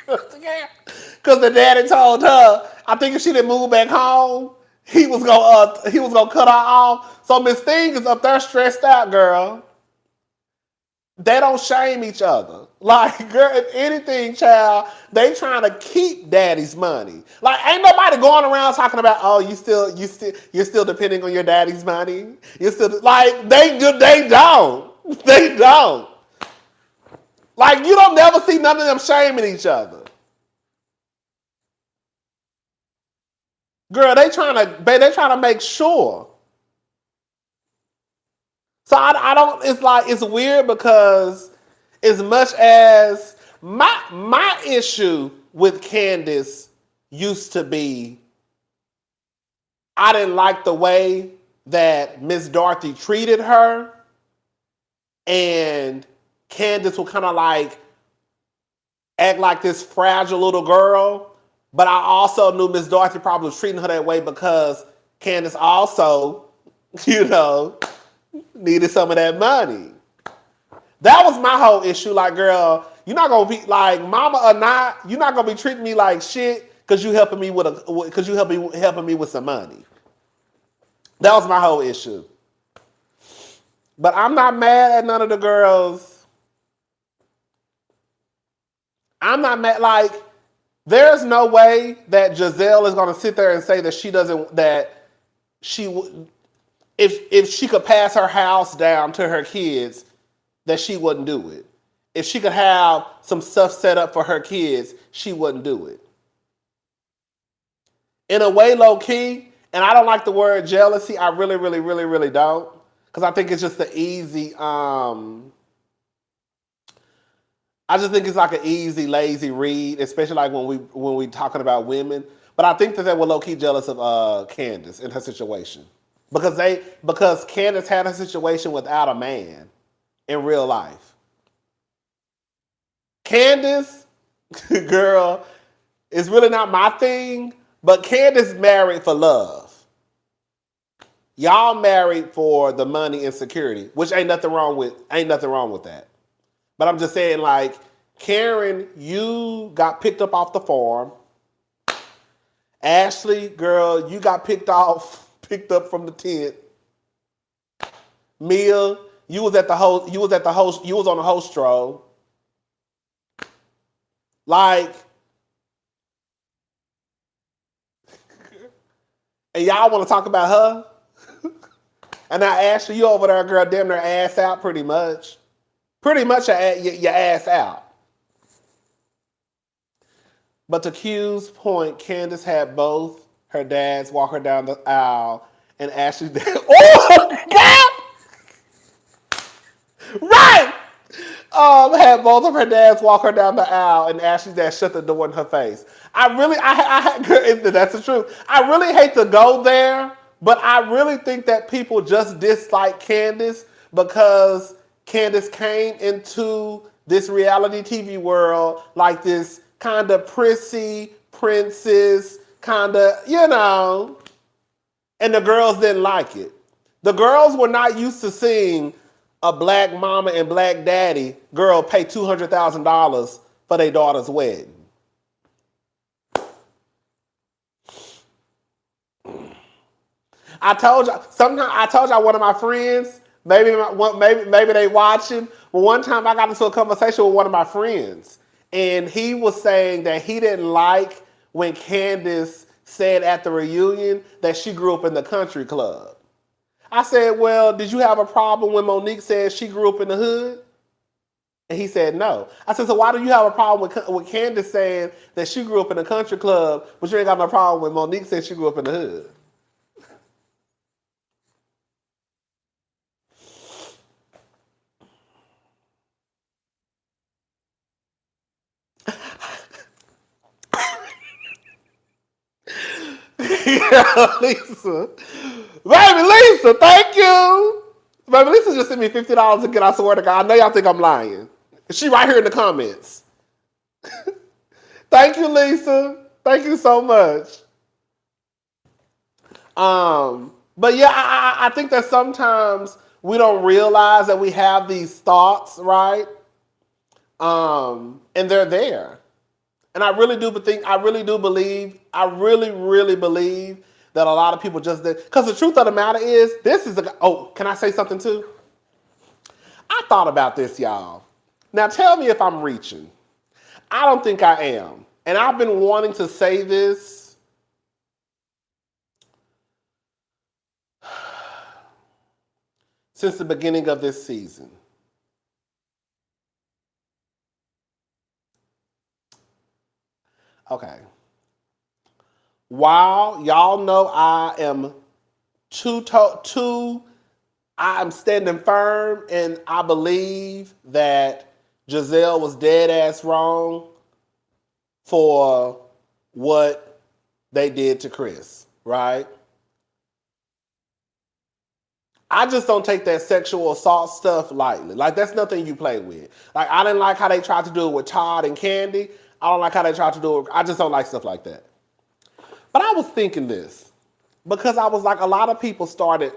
Because the daddy told her, I think if she didn't move back home, he was gonna cut her off. So Miss Thing is up there stressed out, girl. They don't shame each other. Like, girl, if anything, child, they trying to keep daddy's money. Like, ain't nobody going around talking about, oh, you're still depending on your daddy's money. You're still like they don't. They don't. Like, you don't never see none of them shaming each other. Girl, they trying to make sure. So I don't. It's weird because as much as my issue with Candace used to be, I didn't like the way that Miss Dorothy treated her, and Candace would kind of like act like this fragile little girl. But I also knew Miss Dorothy probably was treating her that way because Candace also, needed some of that money. That was my whole issue. Like, girl, you're not gonna be like, mama or not, you're not gonna be treating me like shit because you helping me with some money. That was my whole issue. But I'm not mad at none of the girls. I'm not mad. Like, there's no way that Giselle is gonna sit there and say that she doesn't. That she. if she could pass her house down to her kids, that she wouldn't do it. If she could have some stuff set up for her kids, she wouldn't do it. In a way, low key, and I don't like the word jealousy. I really, really, really, really don't, because I think it's just the easy. I just think it's like an easy, lazy read, especially like when we talking about women. But I think that they were low key jealous of Candace in her situation because Candace had a situation without a man in real life. Candace, girl, is really not my thing, but Candace married for love. Y'all married for the money and security, which ain't nothing wrong with that. But I'm just saying, like, Karen, you got picked up off the farm. Ashley, girl, you got picked up from the tent. Mia, you was on the host row. Like, and y'all want to talk about her? And now Ashley, you over there, girl, damn near ass out pretty much. Pretty much your ass out. But to Q's point, Candace had both her dads walk her down the aisle, and Ashley's dad. Oh, God! Right! Had both of her dads walk her down the aisle, and Ashley's dad shut the door in her face. That's the truth. I really hate to go there, but I really think that people just dislike Candace because Candace came into this reality TV world like this kind of prissy princess, kind of, and the girls didn't like it. The girls were not used to seeing a black mama and black daddy girl pay $200,000 for their daughter's wedding. I told y'all one of my friends, maybe they watching, but one time I got into a conversation with one of my friends, and he was saying that he didn't like when Candace said at the reunion that she grew up in the country club. I said, well, did you have a problem when Monique said she grew up in the hood? And he said no. I said, so why do you have a problem with Candace saying that she grew up in the country club, but you ain't got no problem when Monique said she grew up in the hood? Yeah, Lisa. Baby Lisa, thank you. Baby Lisa just sent me $50 again. I swear to God. I know y'all think I'm lying. She right here in the comments. Thank you, Lisa. Thank you so much. But yeah, I think that sometimes we don't realize that we have these thoughts, right? And they're there. And I really really believe that a lot of people just did. Because the truth of the matter is, can I say something too? I thought about this, y'all. Now tell me if I'm reaching. I don't think I am. And I've been wanting to say this since the beginning of this season. Okay. While y'all know I am I'm standing firm, and I believe that Giselle was dead ass wrong for what they did to Chris, right? I just don't take that sexual assault stuff lightly. Like, that's nothing you play with. Like, I didn't like how they tried to do it with Todd and Candy. I don't like how they tried to do it. I just don't like stuff like that. But I was thinking this because I was like, a lot of people started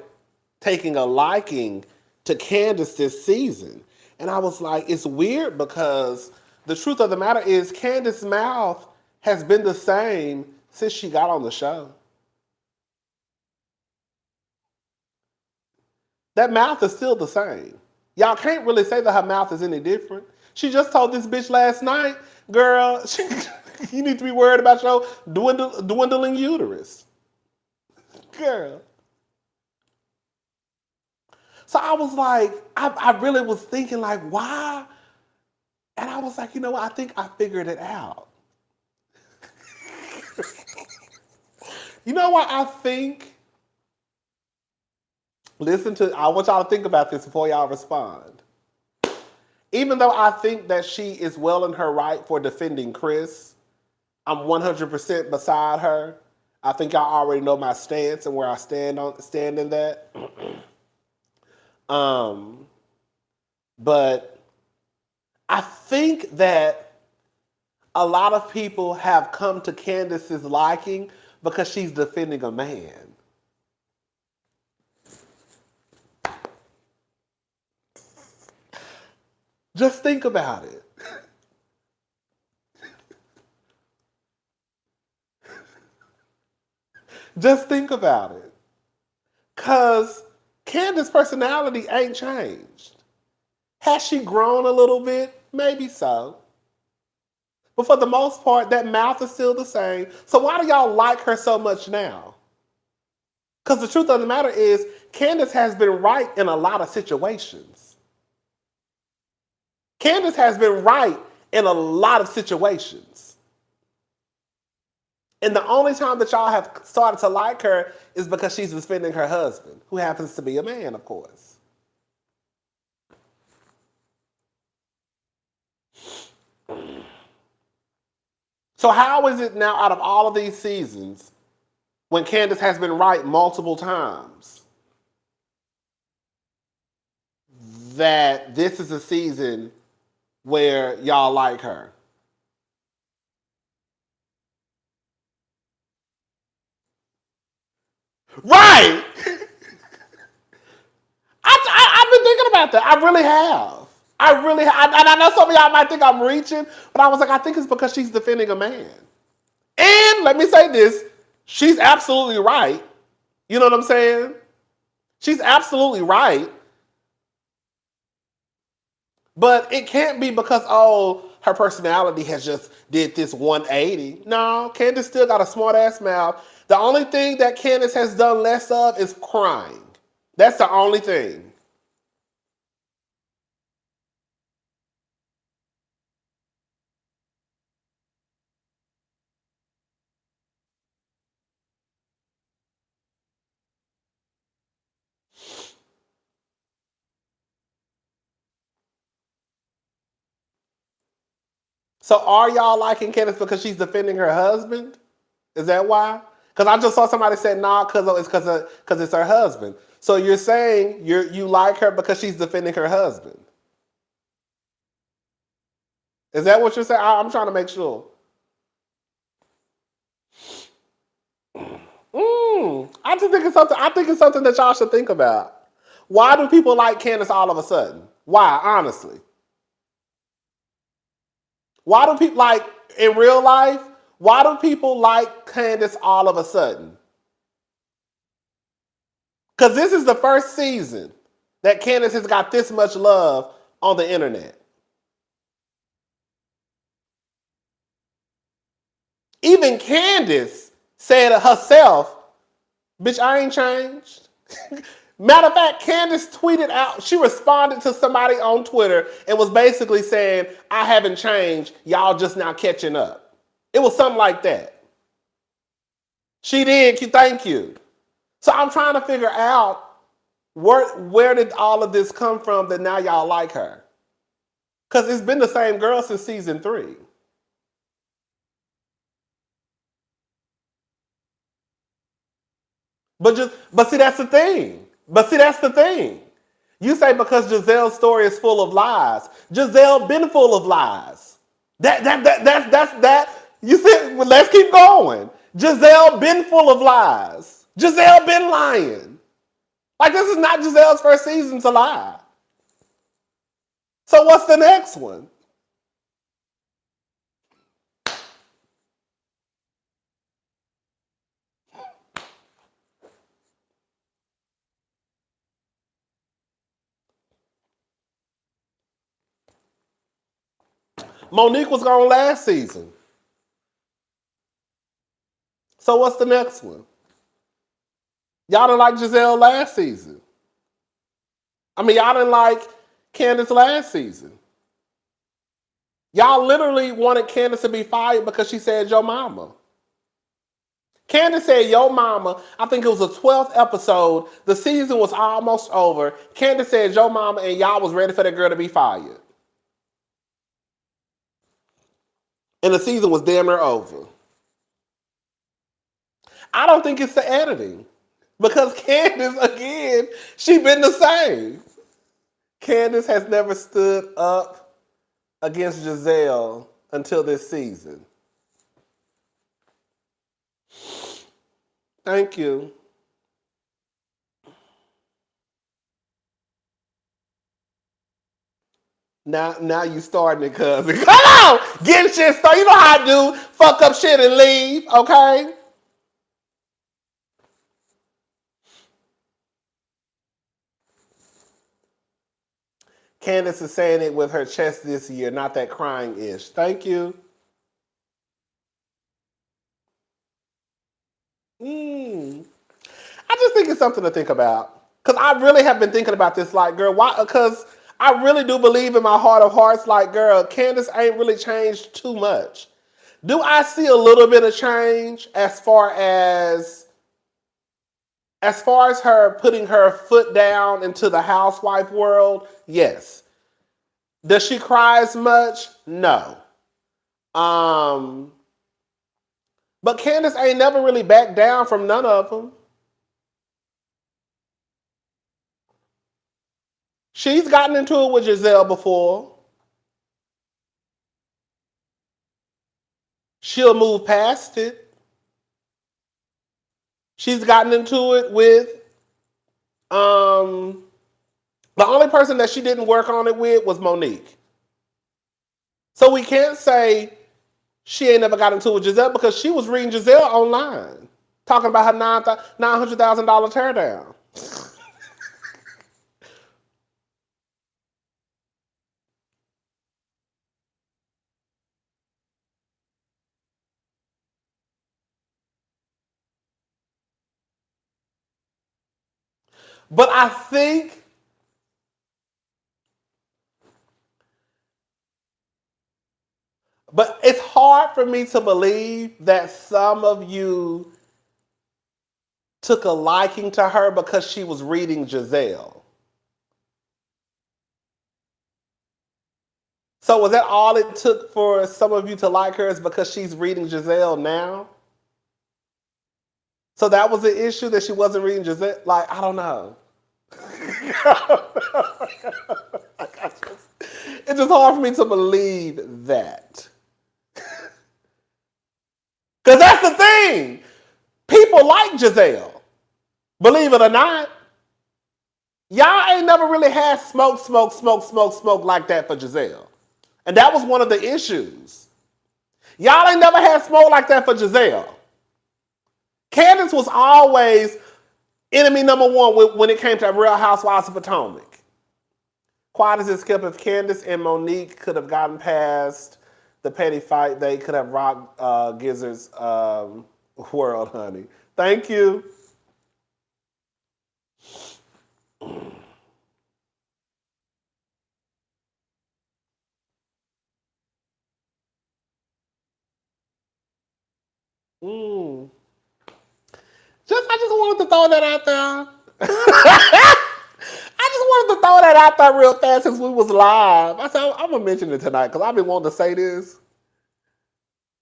taking a liking to Candace this season. And I was like, it's weird because the truth of the matter is Candace's mouth has been the same since she got on the show. That mouth is still the same. Y'all can't really say that her mouth is any different. She just told this bitch last night, girl, you need to be worried about your dwindling uterus. Girl. So I was like, I really was thinking like, why? And I was like, you know what? I think I figured it out. You know what I think? I want y'all to think about this before y'all respond. Even though I think that she is well in her right for defending Chris, I'm 100% beside her. I think y'all already know my stance and where I stand in that. um, but I think that a lot of people have come to Candace's liking because she's defending a man. Just think about it. Just think about it. Because Candace's personality ain't changed. Has she grown a little bit? Maybe so. But for the most part, that mouth is still the same. So why do y'all like her so much now? Because the truth of the matter is, Candace has been right in a lot of situations. Candace has been right in a lot of situations. And the only time that y'all have started to like her is because she's defending her husband, who happens to be a man, of course. So how is it now, out of all of these seasons, when Candace has been right multiple times, that this is a season where y'all like her? Right! I've been thinking about that. I really have. And I know some of y'all might think I'm reaching, but I was like, I think it's because she's defending a man. And let me say this, she's absolutely right. You know what I'm saying? She's absolutely right. But it can't be because, oh, her personality has just did this 180. No, Candace still got a smart ass mouth. The only thing that Candace has done less of is crying. That's the only thing. So are y'all liking Candace because she's defending her husband? Is that why? Because I just saw somebody say, nah, because it's her husband. So you're saying you like her because she's defending her husband. Is that what you're saying? I'm trying to make sure. I just think it's something. I think it's something that y'all should think about. Why do people like Candace all of a sudden? Why, honestly? Why do people like in real life? Why do people like Candace all of a sudden? Because this is the first season that Candace has got this much love on the internet. Even Candace said it herself, bitch, I ain't changed. Matter of fact, Candace tweeted out, she responded to somebody on Twitter and was basically saying, I haven't changed, y'all just now catching up. It was something like that. She did, thank you. So I'm trying to figure out where did all of this come from that now y'all like her? Because it's been the same girl since season 3. But see, that's the thing. You say because Giselle's story is full of lies. Giselle been full of lies. That. You said, well, let's keep going. Giselle been full of lies. Giselle been lying. Like, this is not Giselle's first season to lie. So what's the next one? Monique was gone last season. So what's the next one? Y'all didn't like Giselle last season. I mean, y'all didn't like Candace last season. Y'all literally wanted Candace to be fired because she said yo mama. Candace said yo mama. I think it was the 12th episode. The season was almost over. Candace said yo mama and y'all was ready for that girl to be fired. And the season was damn near over. I don't think it's the editing. Because Candace, again, she been the same. Candace has never stood up against Giselle until this season. Thank you. Now you starting it, cousin. Come on! Get shit started. You know how I do. Fuck up shit and leave, okay? Candace is saying it with her chest this year, not that crying-ish. Thank you. I just think it's something to think about. Because I really have been thinking about this, like, girl, why? Because I really do believe in my heart of hearts, like, girl, Candace ain't really changed too much. Do I see a little bit of change as far as her putting her foot down into the housewife world? Yes. Does she cry as much? No. But Candace ain't never really backed down from none of them. She's gotten into it with Giselle before. She'll move past it. She's gotten into it with the only person that she didn't work on it with was Monique. So we can't say she ain't never got into it with Giselle because she was reading Giselle online, talking about her $900,000 teardown. But I think But it's hard for me to believe that some of you took a liking to her because she was reading Giselle. So was that all it took for some of you to like her is because she's reading Giselle now? So that was the issue that she wasn't reading Giselle? Like, I don't know. It's just hard for me to believe that. Because that's the thing. People like Giselle. Believe it or not. Y'all ain't never really had smoke like that for Giselle. And that was one of the issues. Y'all ain't never had smoke like that for Giselle. Candace was always enemy number one when it came to Real Housewives of Potomac. Quiet as it kept, if Candace and Monique could have gotten past the petty fight, they could have rocked Gizzard's world, honey. Thank you. I just wanted to throw that out there. I just wanted to throw that out there real fast since we was live. I said I'm gonna mention it tonight because I've been wanting to say this,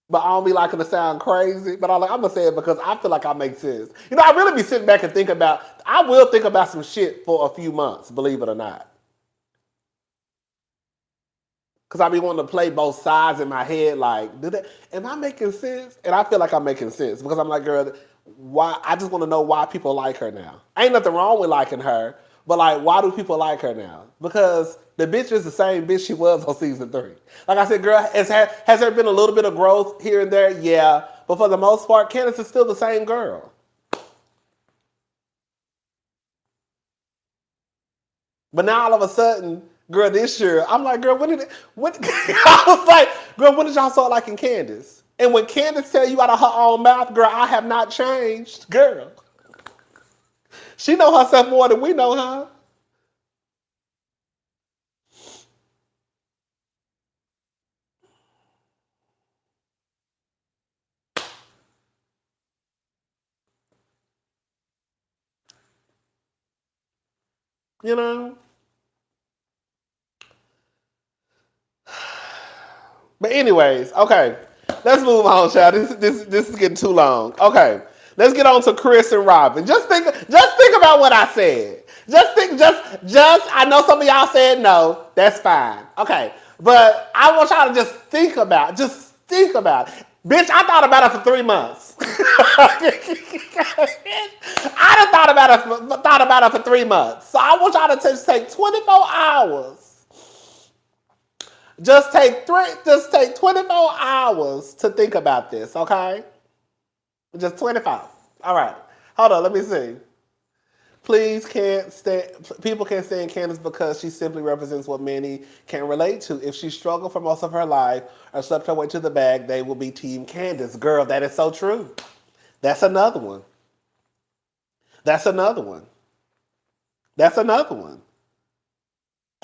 but I don't be liking to sound crazy. But I'm gonna say it because I feel like I make sense. You know, I really be sitting back and think about. I will think about some shit for a few months, believe it or not. Because I be wanting to play both sides in my head, like, am I making sense? And I feel like I'm making sense because I'm like, girl, why? I just want to know why people like her now. Ain't nothing wrong with liking her, but like, why do people like her now? Because the bitch is the same bitch she was on season 3. Like I said, girl, has there been a little bit of growth here and there? Yeah, but for the most part, Candace is still the same girl. But now all of a sudden, girl, this year, I'm like, girl, I was like, girl, when did y'all start liking Candace? And when Candace tell you out of her own mouth, girl, I have not changed, girl. She know herself more than we know her. You know? But anyways, okay. Let's move on, child. This is getting too long. Okay. Let's get on to Chris and Robyn. Just think about what I said. Just I know some of y'all said no. That's fine. Okay. But I want y'all to just think about it. Bitch, I thought about it for 3 months. I done thought about it for 3 months. So I want y'all to just take 24 hours. Just take 24 hours to think about this, okay? Just 25. All right. Hold on, let me see. People can't stand Candace because she simply represents what many can relate to. If she struggled for most of her life or slept her way to the bag, they will be Team Candace. Girl, that is so true. That's another one.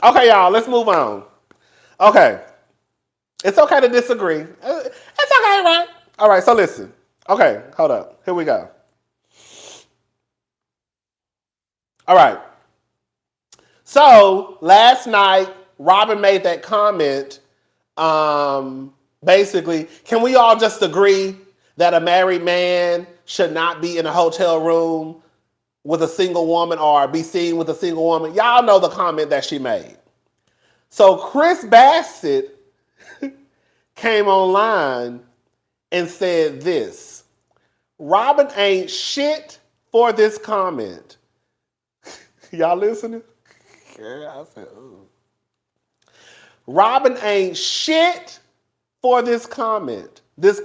Okay, y'all, let's move on. Okay. It's okay to disagree. It's okay, right? All right, so listen. Okay, hold up. Here we go. All right. So last night, Robyn made that comment. Basically, can we all just agree that a married man should not be in a hotel room with a single woman or be seen with a single woman? Y'all know the comment that she made. So Chris Bassett came online and said this: Robyn ain't shit for this comment. Y'all listening? Yeah, I said, ooh. Robyn ain't shit for this comment. This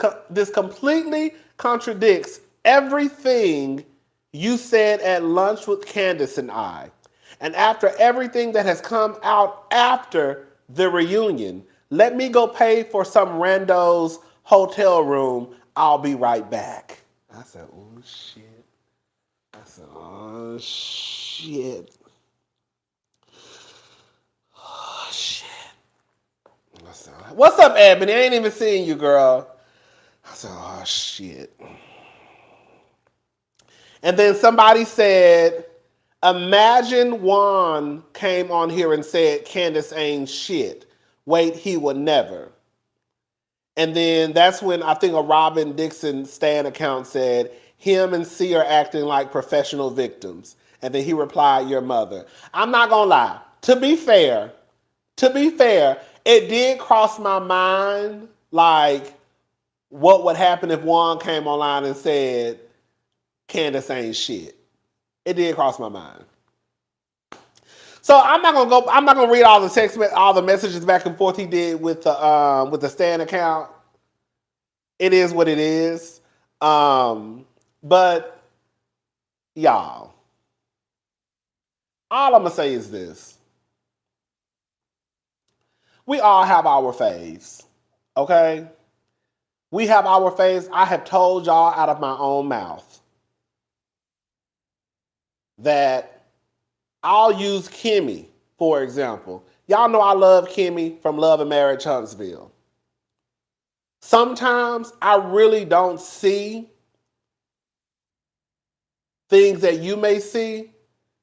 completely contradicts everything you said at lunch with Candace and I. And after everything that has come out after the reunion, let me go pay for some rando's hotel room. I'll be right back. I said, oh shit. I said, oh shit. Oh shit. I said, what's up, Ebony? I ain't even seen you, girl. I said, oh shit. And then somebody said, imagine Juan came on here and said Candace ain't shit. Wait, he would never. And then that's when I think a Robyn Dixon Stan account said, him and C are acting like professional victims. And then he replied, your mother. I'm not gonna lie. To be fair, it did cross my mind, like, what would happen if Juan came online and said Candace ain't shit. It did cross my mind. So I'm not gonna read all the messages back and forth he did with the Stan account. It is what it is. But y'all, all I'm gonna say is this: we all have our faves, okay? We have our faves. I have told y'all out of my own mouth that I'll use Kimmy, for example. Y'all know I love Kimmy from Love and Marriage Huntsville. Sometimes I really don't see things that you may see,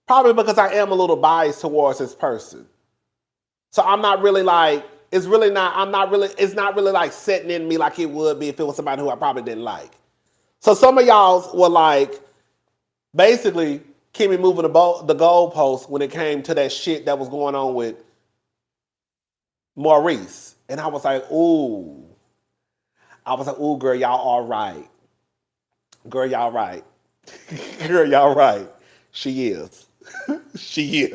probably because I am a little biased towards this person. So I'm not really like, it's not really like setting in me like it would be if it was somebody who I probably didn't like. So some of y'all were like, basically, Kimmy moving the goalpost when it came to that shit that was going on with Maurice. And I was like, ooh. Girl, y'all all right. Girl, y'all right. Girl, y'all right. She is. She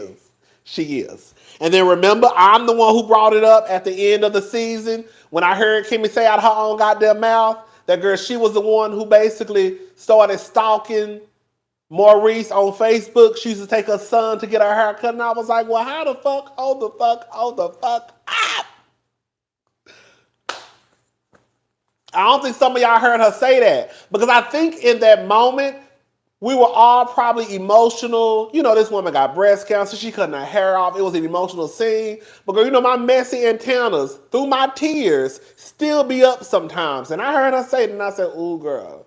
is. And then remember, I'm the one who brought it up at the end of the season when I heard Kimmy say out her own goddamn mouth that, girl, she was the one who basically started stalking Maurice on Facebook. She used to take her son to get her hair cut. And I was like, well, how the fuck, hold the fuck up. I don't think some of y'all heard her say that. Because I think in that moment, we were all probably emotional. You know, this woman got breast cancer. She cutting her hair off. It was an emotional scene. But girl, you know, my messy antennas, through my tears, still be up sometimes. And I heard her say it, and I said, ooh, girl.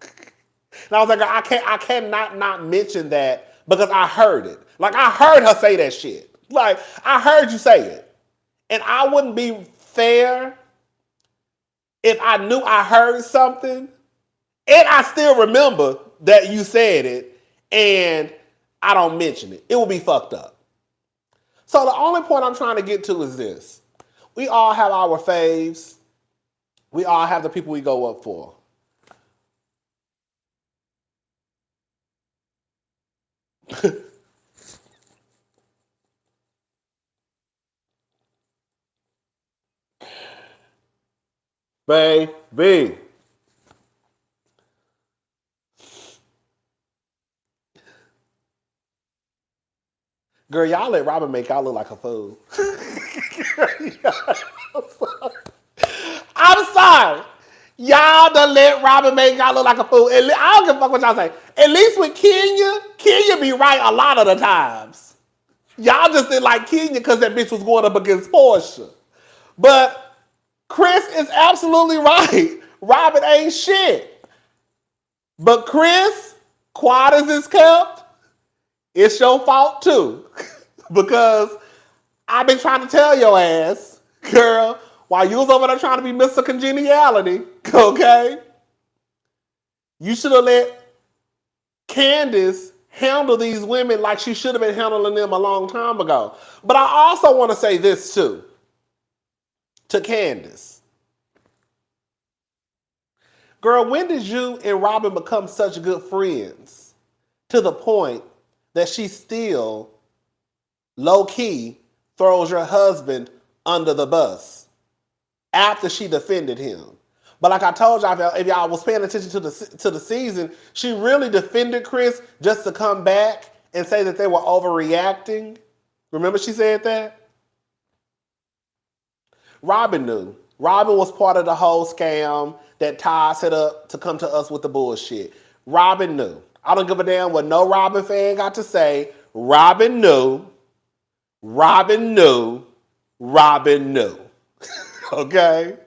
And I was like, I cannot not mention that because I heard it. Like, I heard her say that shit. Like, I heard you say it. And I wouldn't be fair if I knew I heard something and I still remember that you said it and I don't mention it. It would be fucked up. So the only point I'm trying to get to is this. We all have our faves. We all have the people we go up for. Baby. Girl, y'all let Robyn make y'all look like a fool. I'm sorry. Y'all done let Robyn make y'all look like a fool. I don't give a fuck what y'all say. At least with Kenya be right a lot of the times. Y'all just didn't like Kenya because that bitch was going up against Portia. But Chris is absolutely right. Robyn ain't shit. But Chris, quiet as it's kept, it's your fault too. Because I've been trying to tell your ass, girl, while you was over there trying to be Mr. Congeniality, okay? You should have let Candace handle these women like she should have been handling them a long time ago. But I also want to say this too, to Candace. Girl, when did you and Robyn become such good friends to the point that she still, low-key, throws your husband under the bus after she defended him? But like I told y'all, if y'all was paying attention to the season, she really defended Chris just to come back and say that they were overreacting. Remember she said that? Robyn knew. Robyn was part of the whole scam that Ty set up to come to us with the bullshit. Robyn knew. I don't give a damn what no Robyn fan got to say. Robyn knew. Robyn knew. Robyn knew. Okay?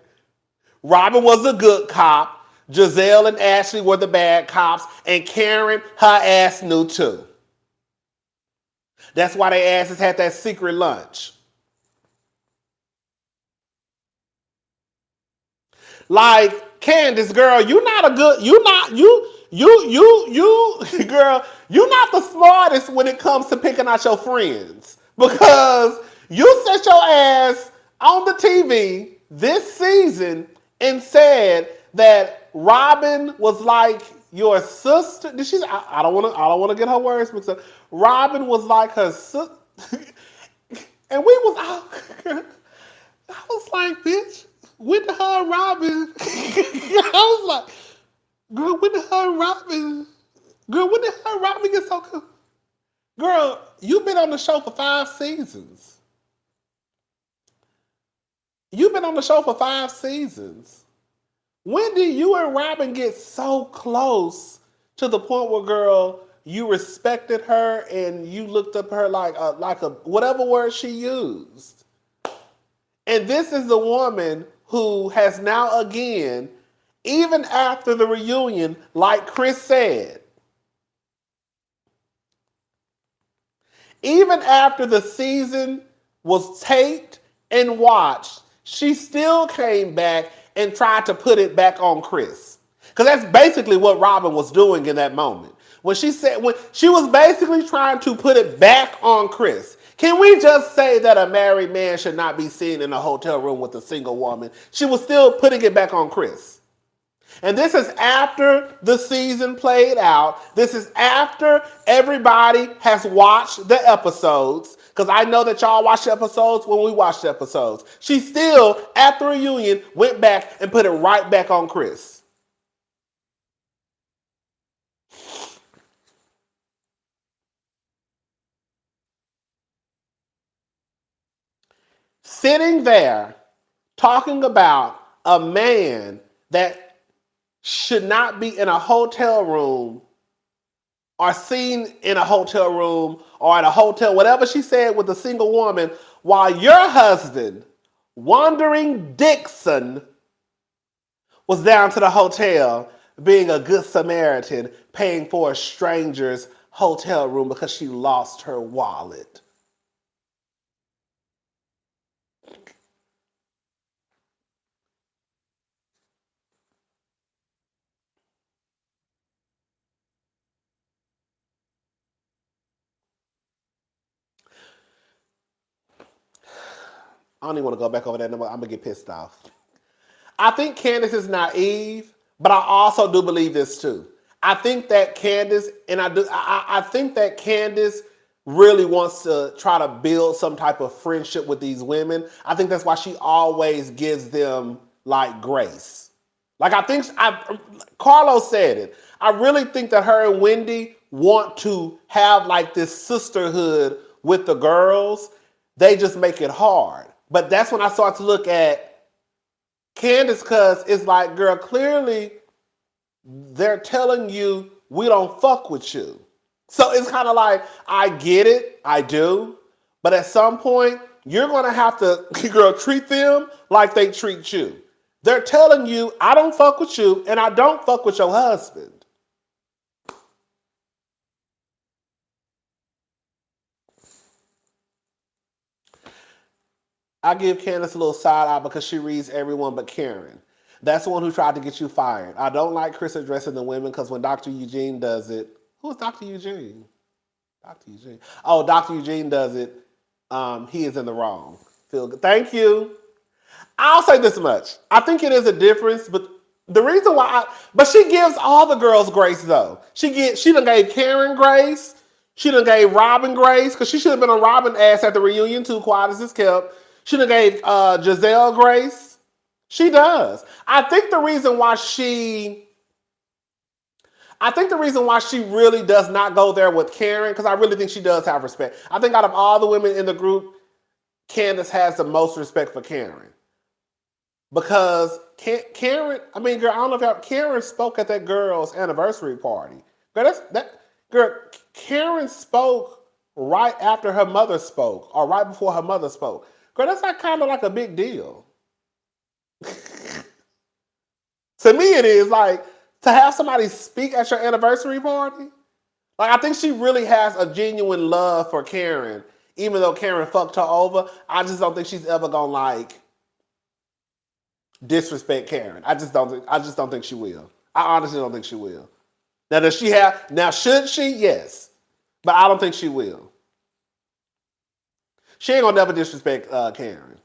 Robyn was a good cop. Giselle and Ashley were the bad cops. And Karen, her ass knew too. That's why their asses had that secret lunch. Like, Candace, girl, girl, you're not the smartest when it comes to picking out your friends. Because you set your ass on the TV this season and said that Robyn was like your sister. Did she? I don't want to get her words mixed up. Robyn was like her sister, and we was out. I was like, bitch, when the her and Robyn? I was like, girl, when the her and Robyn? Girl, when the her and Robyn get so cool? Girl, you've been on the show for 5 seasons. You've been on the show for 5 seasons. When did you and Robyn get so close to the point where, girl, you respected her and you looked up her like a whatever word she used? And this is the woman who has now again, even after the reunion, like Chris said, even after the season was taped and watched, she still came back and tried to put it back on Chris. Because that's basically what Robyn was doing in that moment. When she was basically trying to put it back on Chris. Can we just say that a married man should not be seen in a hotel room with a single woman? She was still putting it back on Chris. And this is after the season played out. This is after everybody has watched the episodes. Because I know that y'all watch the episodes when we watch the episodes. She still, at the reunion, went back and put it right back on Chris. Sitting there talking about a man that should not be in a hotel room or seen in a hotel room or at a hotel, whatever she said with a single woman, while your husband, Wandering Dixon, was down to the hotel being a good Samaritan, paying for a stranger's hotel room because she lost her wallet. I don't even want to go back over that number. I'm gonna get pissed off. I think Candace is naive, but I also do believe this too. I think that Candace, and I think that Candace really wants to try to build some type of friendship with these women. I think that's why she always gives them like grace. Like Carlos said it. I really think that her and Wendy want to have like this sisterhood with the girls. They just make it hard. But that's when I start to look at Candace, cause it's like, girl, clearly they're telling you we don't fuck with you. So it's kind of like, I get it, I do, but at some point, you're gonna have to, girl, treat them like they treat you. They're telling you, I don't fuck with you, and I don't fuck with your husband. I give Candace a little side eye because she reads everyone but Karen. That's the one who tried to get you fired. I don't like Chris addressing the women because when Dr. Eugene does it, who is Dr. Eugene? Dr. Eugene. Oh, Dr. Eugene does it. He is in the wrong. Feel good. Thank you. I'll say this much. I think it is a difference, but the reason why but she gives all the girls grace though. She done gave Karen grace. She done gave Robyn grace, because she should have been on Robyn ass at the reunion too, quiet as it's kept. She done gave Giselle grace. She does. I think the reason why she really does not go there with Karen, because I really think she does have respect. I think out of all the women in the group, Candace has the most respect for Karen. Because Karen, I mean, girl, I don't know if Karen spoke at that girl's anniversary party. Girl, Karen spoke right after her mother spoke, or right before her mother spoke. Girl, that's like kind of like a big deal. To me, it is like to have somebody speak at your anniversary party. Like, I think she really has a genuine love for Karen, even though Karen fucked her over. I just don't think she's ever gonna like disrespect Karen. I just don't think she will. I honestly don't think she will. Now, does she have? Now, should she? Yes, but I don't think she will. She ain't gonna never disrespect Karen.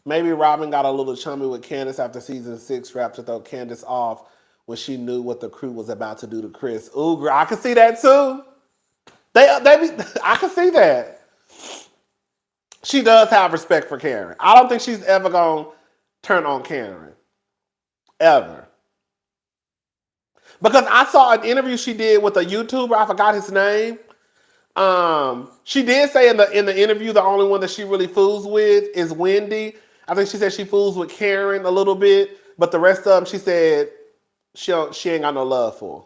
Maybe Robyn got a little chummy with Candace after season 6, wrapped to throw Candace off when she knew what the crew was about to do to Chris. Ooh, girl, I can see that too. I can see that. She does have respect for Karen. I don't think she's ever gonna turn on Karen. Ever. Because I saw an interview she did with a YouTuber, I forgot his name. She did say in the interview the only one that she really fools with is Wendy. I think she said she fools with Karen a little bit, but the rest of them she said she ain't got no love for.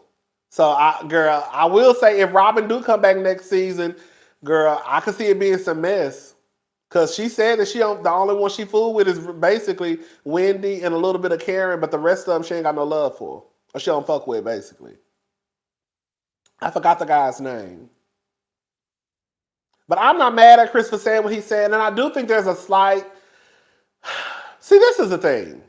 So I will say if Robyn do come back next season, girl, I could see it being some mess. Cause she said that the only one she fooled with is basically Wendy and a little bit of Karen, but the rest of them she ain't got no love for. Or she don't fuck with, basically. I forgot the guy's name. But I'm not mad at Chris for saying what he said, and I do think there's a slight... See, this is the thing.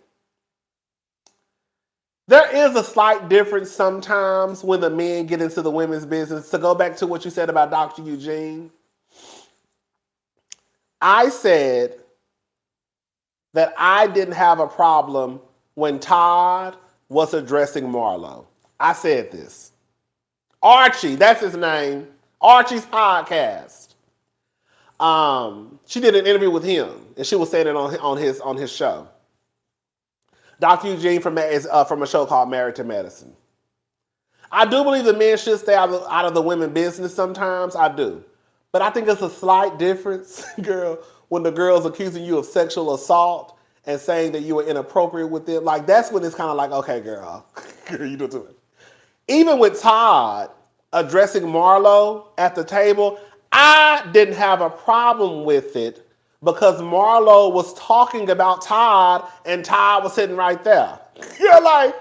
There is a slight difference sometimes when the men get into the women's business. To go back to what you said about Dr. Eugene, I said that I didn't have a problem when Todd was addressing Marlo. I said this. Archie, that's his name. Archie's podcast. She did an interview with him, and she was saying it on his show. Dr. Eugene from a show called Married to Medicine. I do believe the men should stay out of the women's business sometimes. I do. But I think it's a slight difference, girl, when the girl's accusing you of sexual assault and saying that you were inappropriate with them. Like, that's when it's kind of like, okay, girl, you do it too much. Even with Todd addressing Marlo at the table, I didn't have a problem with it because Marlo was talking about Todd and Todd was sitting right there. You're like,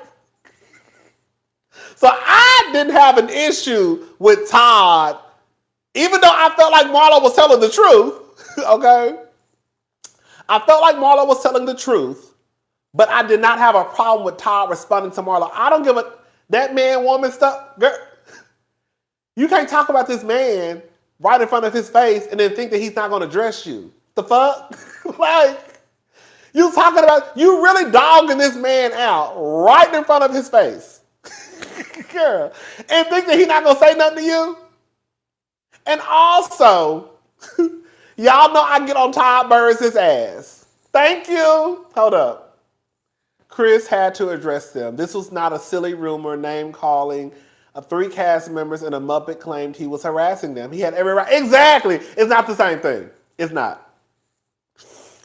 So I didn't have an issue with Todd, even though I felt like Marlo was telling the truth. Okay? I felt like Marlo was telling the truth, but I did not have a problem with Todd responding to Marlo. I don't give a that man woman stuff. Girl, you can't talk about this man right in front of his face and then think that he's not going to dress you. The fuck? Like, you talking about, you really dogging this man out right in front of his face. Girl. And think that he's not going to say nothing to you? And also, y'all know I get on Todd Burns' ass. Thank you. Hold up. Chris had to address them. This was not a silly rumor, name calling. 3 cast members and a Muppet claimed he was harassing them. He had every right. Exactly. It's not the same thing. It's not.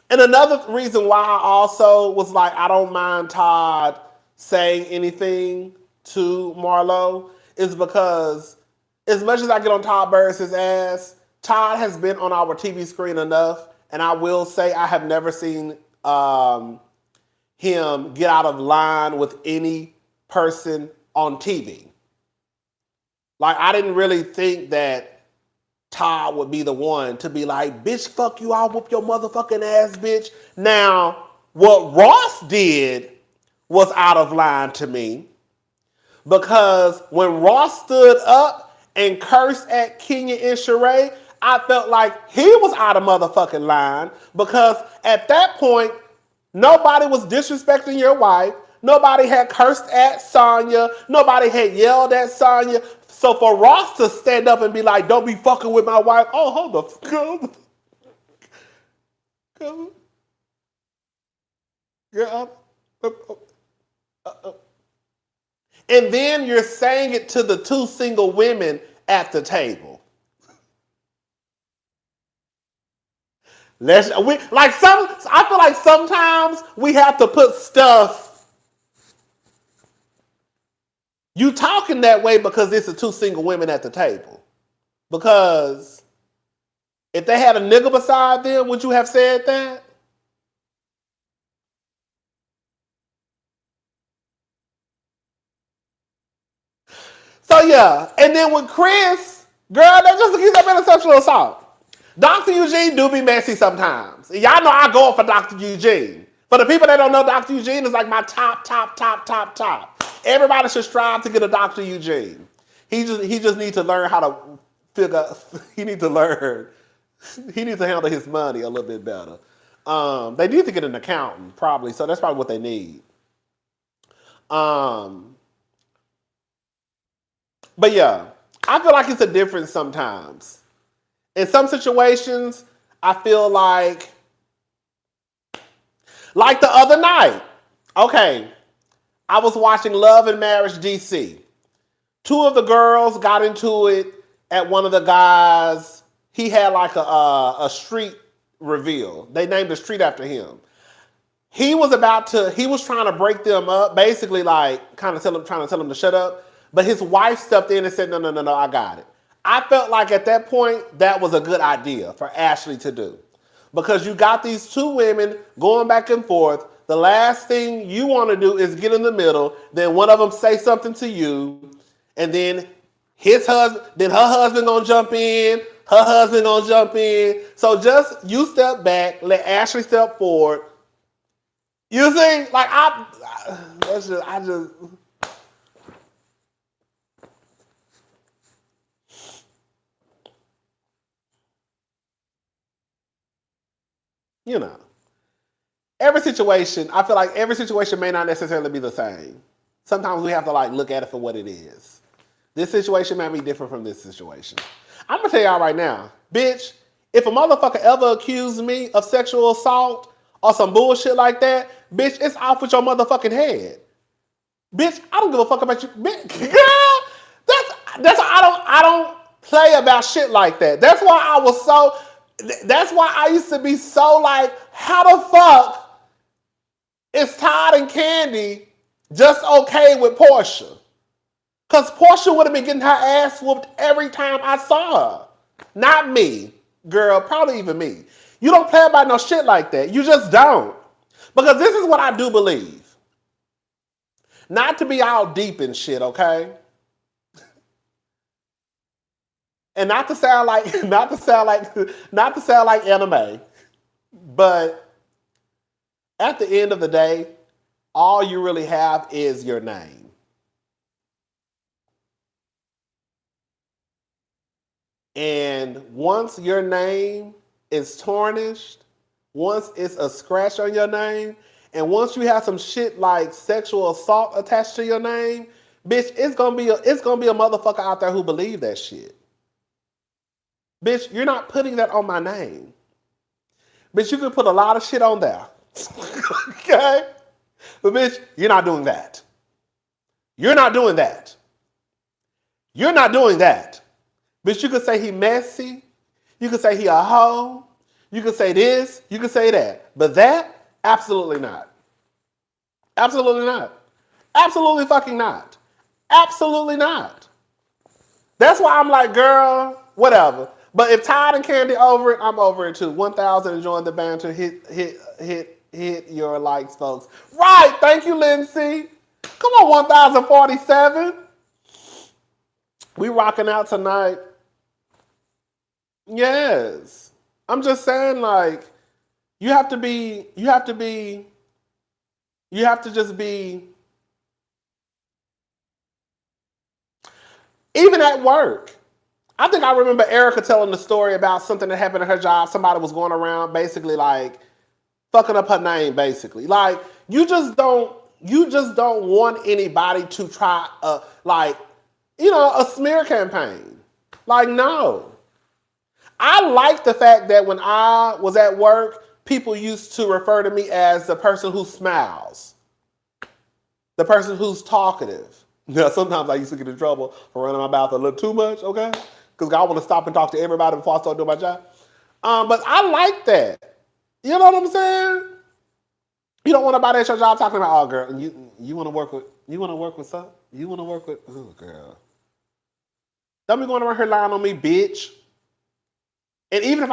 And another reason why I also was like, I don't mind Todd saying anything to Marlo is because as much as I get on Todd Burris' ass, Todd has been on our TV screen enough, and I will say I have never seen him get out of line with any person on TV. Like, I didn't really think that Todd would be the one to be like, bitch, fuck you, I'll whoop your motherfucking ass, bitch. Now, what Ross did was out of line to me because when Ross stood up and cursed at Kenya and Sheree, I felt like he was out of motherfucking line because at that point, nobody was disrespecting your wife. Nobody had cursed at Sonya. Nobody had yelled at Sonya. So for Ross to stand up and be like, don't be fucking with my wife. Oh, hold the fuck up. And then you're saying it to the 2 single women at the table. I feel like sometimes we have to put stuff. You talking that way because it's the 2 single women at the table. Because if they had a nigga beside them, would you have said that? So yeah, and then with Chris, girl, that just accused of been a sexual assault. Dr. Eugene do be messy sometimes. Y'all know I go for Dr. Eugene. For the people that don't know, Dr. Eugene is like my top. Everybody should strive to get a Dr. Eugene. He just needs to learn how to figure. He needs to learn. He needs to handle his money a little bit better. They need to get an accountant probably. So that's probably what they need. But yeah, I feel like it's a difference sometimes. In some situations, I feel like the other night. Okay, I was watching Love and Marriage DC. 2 of the girls got into it at one of the guys. He had like a street reveal. They named the street after him. He was trying to break them up, basically like trying to tell them to shut up. But his wife stepped in and said, no, I got it. I felt like at that point, that was a good idea for Ashley to do. Because you got these 2 women going back and forth. The last thing you want to do is get in the middle. Then one of them say something to you. And then her husband gonna jump in. Her husband gonna jump in. So just you step back, let Ashley step forward. You see, like I just. You know, I feel like every situation may not necessarily be the same. Sometimes we have to like look at it for what it is. This situation might be different from this situation. I'm gonna tell y'all right now, bitch, if a motherfucker ever accused me of sexual assault or some bullshit like that, bitch, it's off with your motherfucking head. Bitch, I don't give a fuck about you. Bitch, girl, that's why I don't play about shit like that. That's why I used to be so like, how the fuck is Todd and Candy just okay with Portia? Because Portia would have been getting her ass whooped every time I saw her. Not me, girl, probably even me. You don't play about no shit like that. You just don't. Because this is what I do believe. Not to be all deep and shit, okay? And not to sound like not to sound like anime, but at the end of the day, all you really have is your name. And once your name is tarnished, once it's a scratch on your name, and once you have some shit like sexual assault attached to your name, bitch, it's gonna be a motherfucker out there who believe that shit. Bitch, you're not putting that on my name. Bitch, you could put a lot of shit on there. Okay? But bitch, you're not doing that. You're not doing that. You're not doing that. Bitch, you could say he messy. You could say he a hoe. You could say this. You could say that. But that, absolutely not. Absolutely not. Absolutely fucking not. Absolutely not. That's why I'm like, girl, whatever. But if Todd and Candy over it, I'm over it too. 1,000 enjoying the banter. Hit your likes, folks. Right. Thank you, Lindsay. Come on, 1,047. We rocking out tonight. Yes. I'm just saying, like, you have to just be, even at work. I think I remember Erica telling the story about something that happened at her job. Somebody was going around basically like fucking up her name, basically. Like, you just don't want anybody to try a smear campaign. Like, no. I like the fact that when I was at work, people used to refer to me as the person who smiles, the person who's talkative. Now, sometimes I used to get in trouble for running my mouth a little too much, okay? Because I want to stop and talk to everybody before I start doing my job. But I like that. You know what I'm saying? You don't want nobody at your job talking about, oh, girl, you want to work with something? You want to work with, oh, girl. Don't be going around here lying on me, bitch. And even if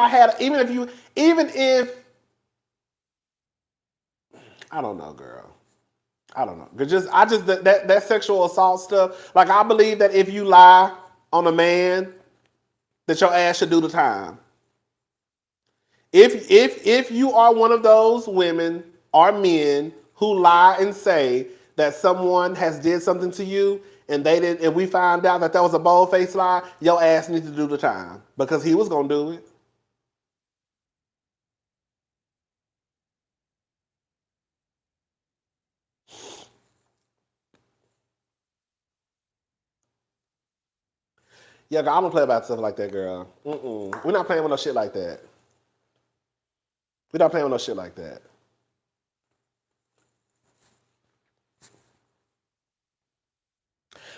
I don't know, girl. I don't know. That sexual assault stuff. Like, I believe that if you lie on a man, that your ass should do the time. If you are one of those women or men who lie and say that someone has did something to you and we find out that was a bold-faced lie, your ass needs to do the time because he was gonna do it. Yeah, girl, I don't play about stuff like that, girl. We're not playing with no shit like that. We're not playing with no shit like that.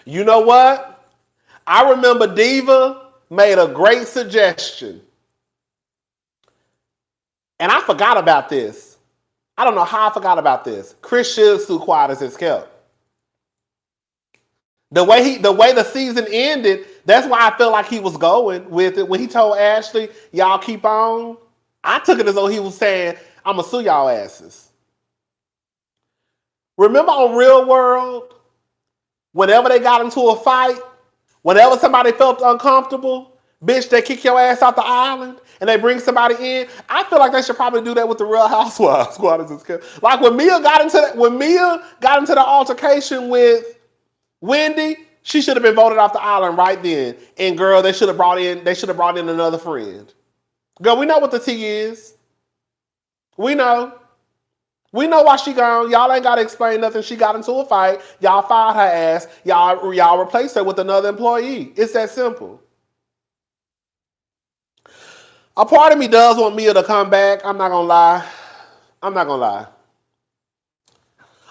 You know what? I remember Diva made a great suggestion. And I forgot about this. I don't know how I forgot about this. Chris should sue quiet as it's kept. The way the season ended, that's why I felt like he was going with it. When he told Ashley, y'all keep on, I took it as though he was saying, I'm going to sue y'all asses. Remember on Real World, whenever they got into a fight, whenever somebody felt uncomfortable, bitch, they kick your ass out the island and they bring somebody in. I feel like they should probably do that with the Real Housewives. Like when Mia got into the altercation with Wendy, she should have been voted off the island right then. And girl, they should have brought in another friend. Girl, we know what the tea is. We know. We know why she gone. Y'all ain't got to explain nothing. She got into a fight. Y'all fired her ass. Y'all replaced her with another employee. It's that simple. A part of me does want Mia to come back. I'm not going to lie.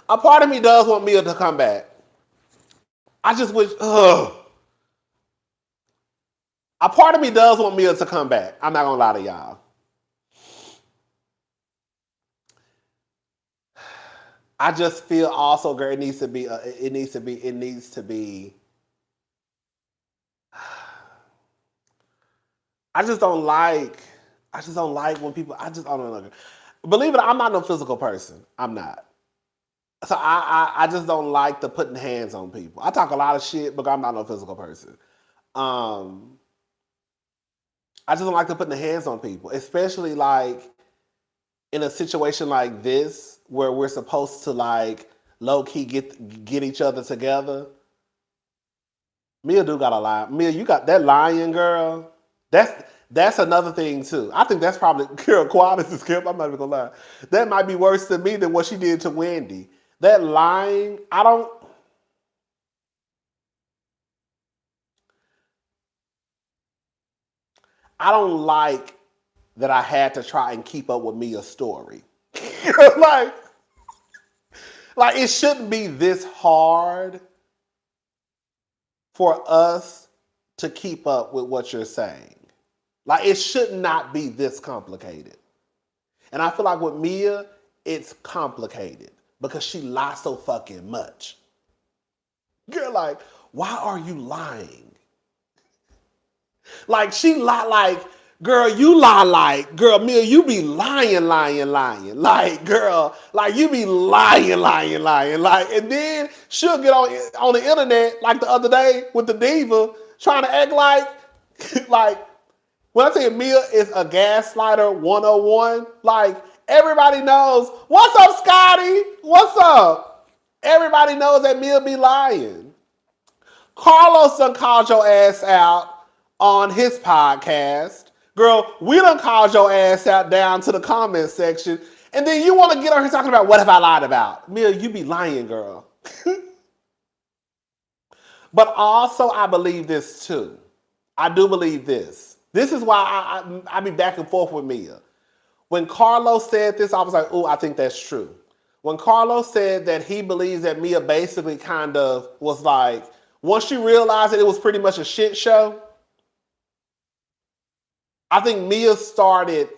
A part of me does want Mia to come back. I just wish, A part of me does want Mia to come back. I'm not going to lie to y'all. I just feel also, girl, it needs to be. I just don't like when people. I just don't know. Believe it, I'm not no physical person. I'm not. So I just don't like the putting hands on people. I talk a lot of shit, but I'm not no physical person. Um, I just don't like to put the hands on people, especially like in a situation like this where we're supposed to like low key get each other together. Mia do got a lie. Mia, you got that lying girl. That's another thing too. I think that's probably Kira Qualis is Kip. I'm not even gonna lie. That might be worse to me than what she did to Wendy. That lying, I don't like that I had to try and keep up with Mia's story. like, like it shouldn't be this hard for us to keep up with what you're saying. Like it should not be this complicated. And I feel like with Mia, it's complicated because she lies so fucking much. You're like, why are you lying? Like she lie like, girl, you lie like, girl, Mia, you be lying. Like, girl, like you be lying. Like, and then she'll get on the internet like the other day with the diva trying to act like, like, when I say Mia is a gaslighter 101, like everybody knows, what's up, Scotty? What's up? Everybody knows that Mia be lying. Carlos done called your ass out on his podcast. Girl, we done called your ass out down to the comment section. And then you want to get on here talking about what have I lied about? Mia, you be lying, girl. But also, I believe this too. I do believe this. This is why I be back and forth with Mia. When Carlos said this, I was like, oh, I think that's true. When Carlos said that he believes that Mia basically kind of was like, once she realized that it was pretty much a shit show, I think Mia started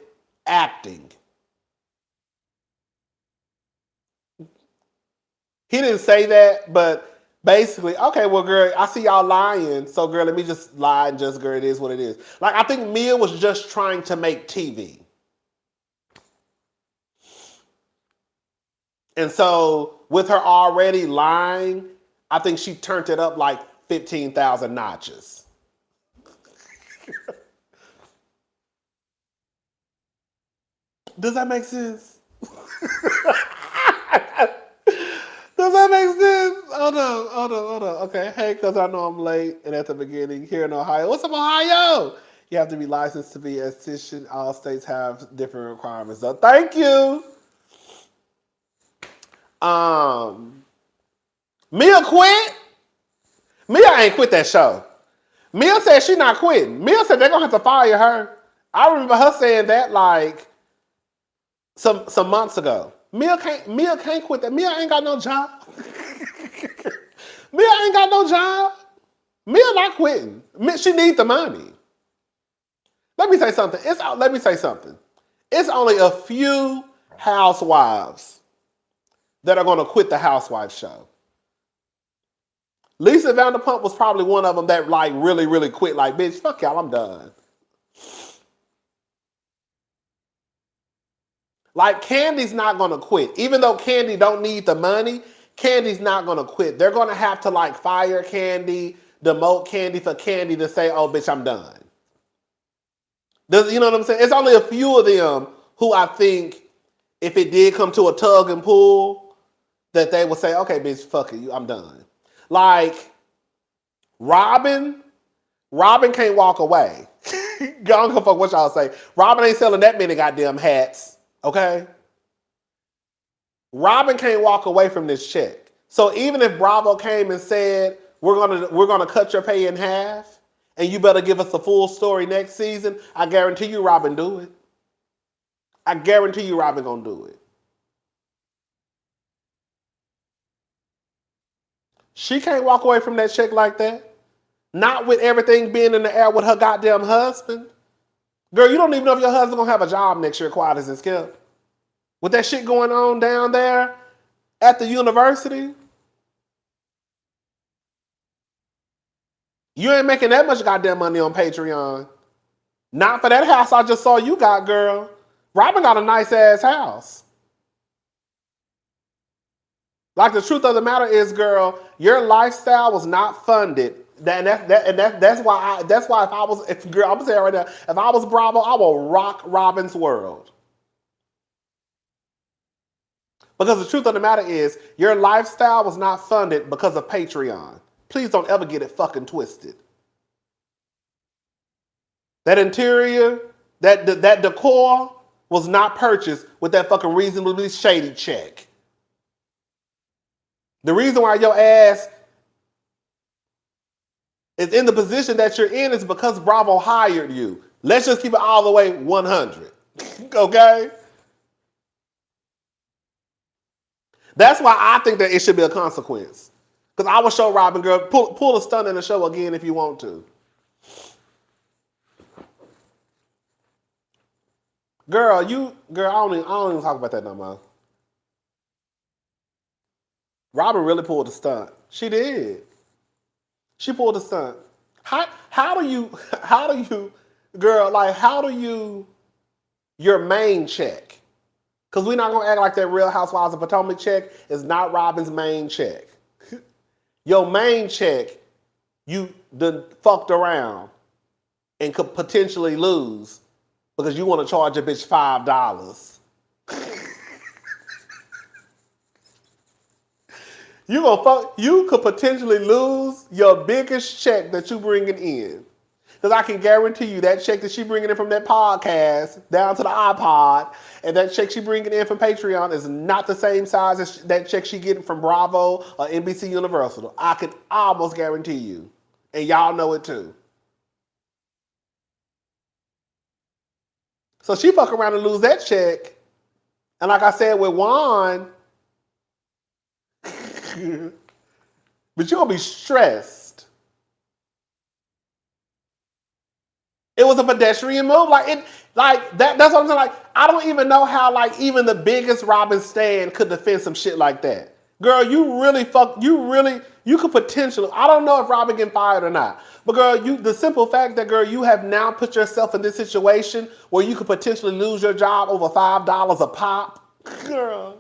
acting. He didn't say that, but basically, okay, well, girl, I see y'all lying, so girl, let me just lie and just, girl, it is what it is. Like, I think Mia was just trying to make TV. And so, with her already lying, I think she turned it up like 15,000 notches. Does that make sense? Does that make sense? Hold on. Okay, hey, because I know I'm late and at the beginning here in Ohio. What's up, Ohio? You have to be licensed to be an esthetician. All states have different requirements. So thank you. Mia quit. Mia ain't quit that show. Mia said she not quitting. Mia said they're gonna have to fire her. I remember her saying that like some months ago. Mia can't quit that. Mia ain't got no job. Mia ain't got no job. Mia not quitting. She need the money. Let me say something. It's only a few housewives that are gonna quit the housewife show. Lisa Vanderpump was probably one of them that like really quit. Like, bitch, fuck y'all, I'm done. Like, Candy's not gonna quit. Even though Candy don't need the money, Candy's not gonna quit. They're gonna have to like fire Candy, demote Candy for Candy to say, oh, bitch, I'm done. You know what I'm saying? It's only a few of them who I think, if it did come to a tug and pull, that they would say, okay, bitch, fuck it, I'm done. Like, Robyn can't walk away. I don't give a fuck what y'all say. Robyn ain't selling that many goddamn hats, okay? Robyn can't walk away from this check. So even if Bravo came and said, we're gonna cut your pay in half, and you better give us the full story next season, I guarantee you Robyn do it. I guarantee you Robyn gonna do it. She can't walk away from that check like that. Not with everything being in the air with her goddamn husband. Girl, you don't even know if your husband gonna have a job next year, quiet as it's kept. With that shit going on down there at the university, you ain't making that much goddamn money on Patreon. Not for that house I just saw you got, girl. Robyn got a nice ass house. Like the truth of the matter is, girl, your lifestyle was not funded. That's why if girl, I'm gonna say it right now, if I was Bravo, I will rock Robyn's world. Because the truth of the matter is, your lifestyle was not funded because of Patreon. Please don't ever get it fucking twisted. That interior, that decor was not purchased with that fucking reasonably shady check. The reason why your ass is in the position that you're in is because Bravo hired you. Let's just keep it all the way 100. Okay? That's why I think that it should be a consequence. Because I will show Robyn, girl, pull a stunt in the show again if you want to. Girl, I don't even talk about that no more. Robyn really pulled a stunt. She did. She pulled a stunt. How do you, girl, like, how do you, your main check? Because we're not going to act like that Real Housewives of Potomac check is not Robyn's main check. Your main check, you done fucked around and could potentially lose because you want to charge a bitch $5. You could potentially lose your biggest check that you bringing in. Because I can guarantee you that check that she bringing in from that podcast down to the iPod and that check she bringing in from Patreon is not the same size as that check she getting from Bravo or NBC Universal. I can almost guarantee you. And y'all know it too. So she fuck around and lose that check. And like I said with Juan, but you're going to be stressed. It was a pedestrian move. That's what I'm saying. Like, I don't even know how, like, even the biggest Robyn stan could defend some shit like that. Girl, you could potentially, I don't know if Robyn getting fired or not. But girl, the simple fact that, girl, you have now put yourself in this situation where you could potentially lose your job over $5 a pop. Girl.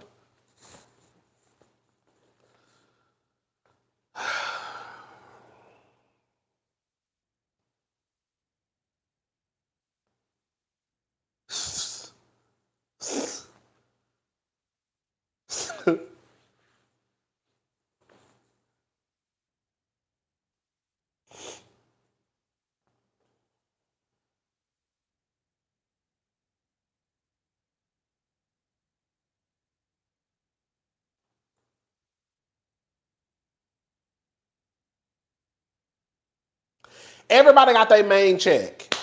Everybody got their main check.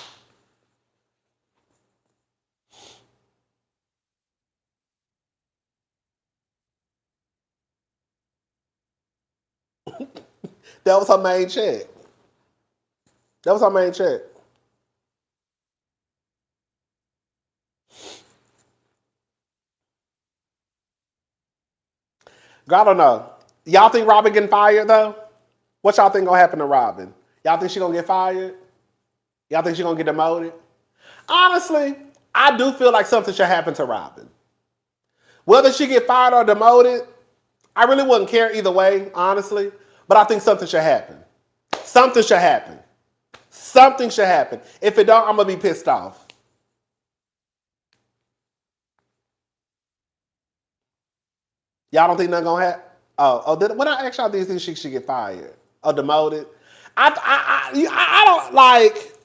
That was her main check. That was her main check. Girl, I don't know. Y'all think Robyn getting fired though? What y'all think gonna happen to Robyn? Y'all think she gonna get fired? Y'all think she gonna get demoted? Honestly, I do feel like something should happen to Robyn. Whether she get fired or demoted, I really wouldn't care either way, honestly. But I think something should happen. Something should happen. Something should happen. If it don't, I'm gonna be pissed off. Y'all don't think nothing gonna happen? When I ask y'all these things, she should get fired or demoted. I don't like.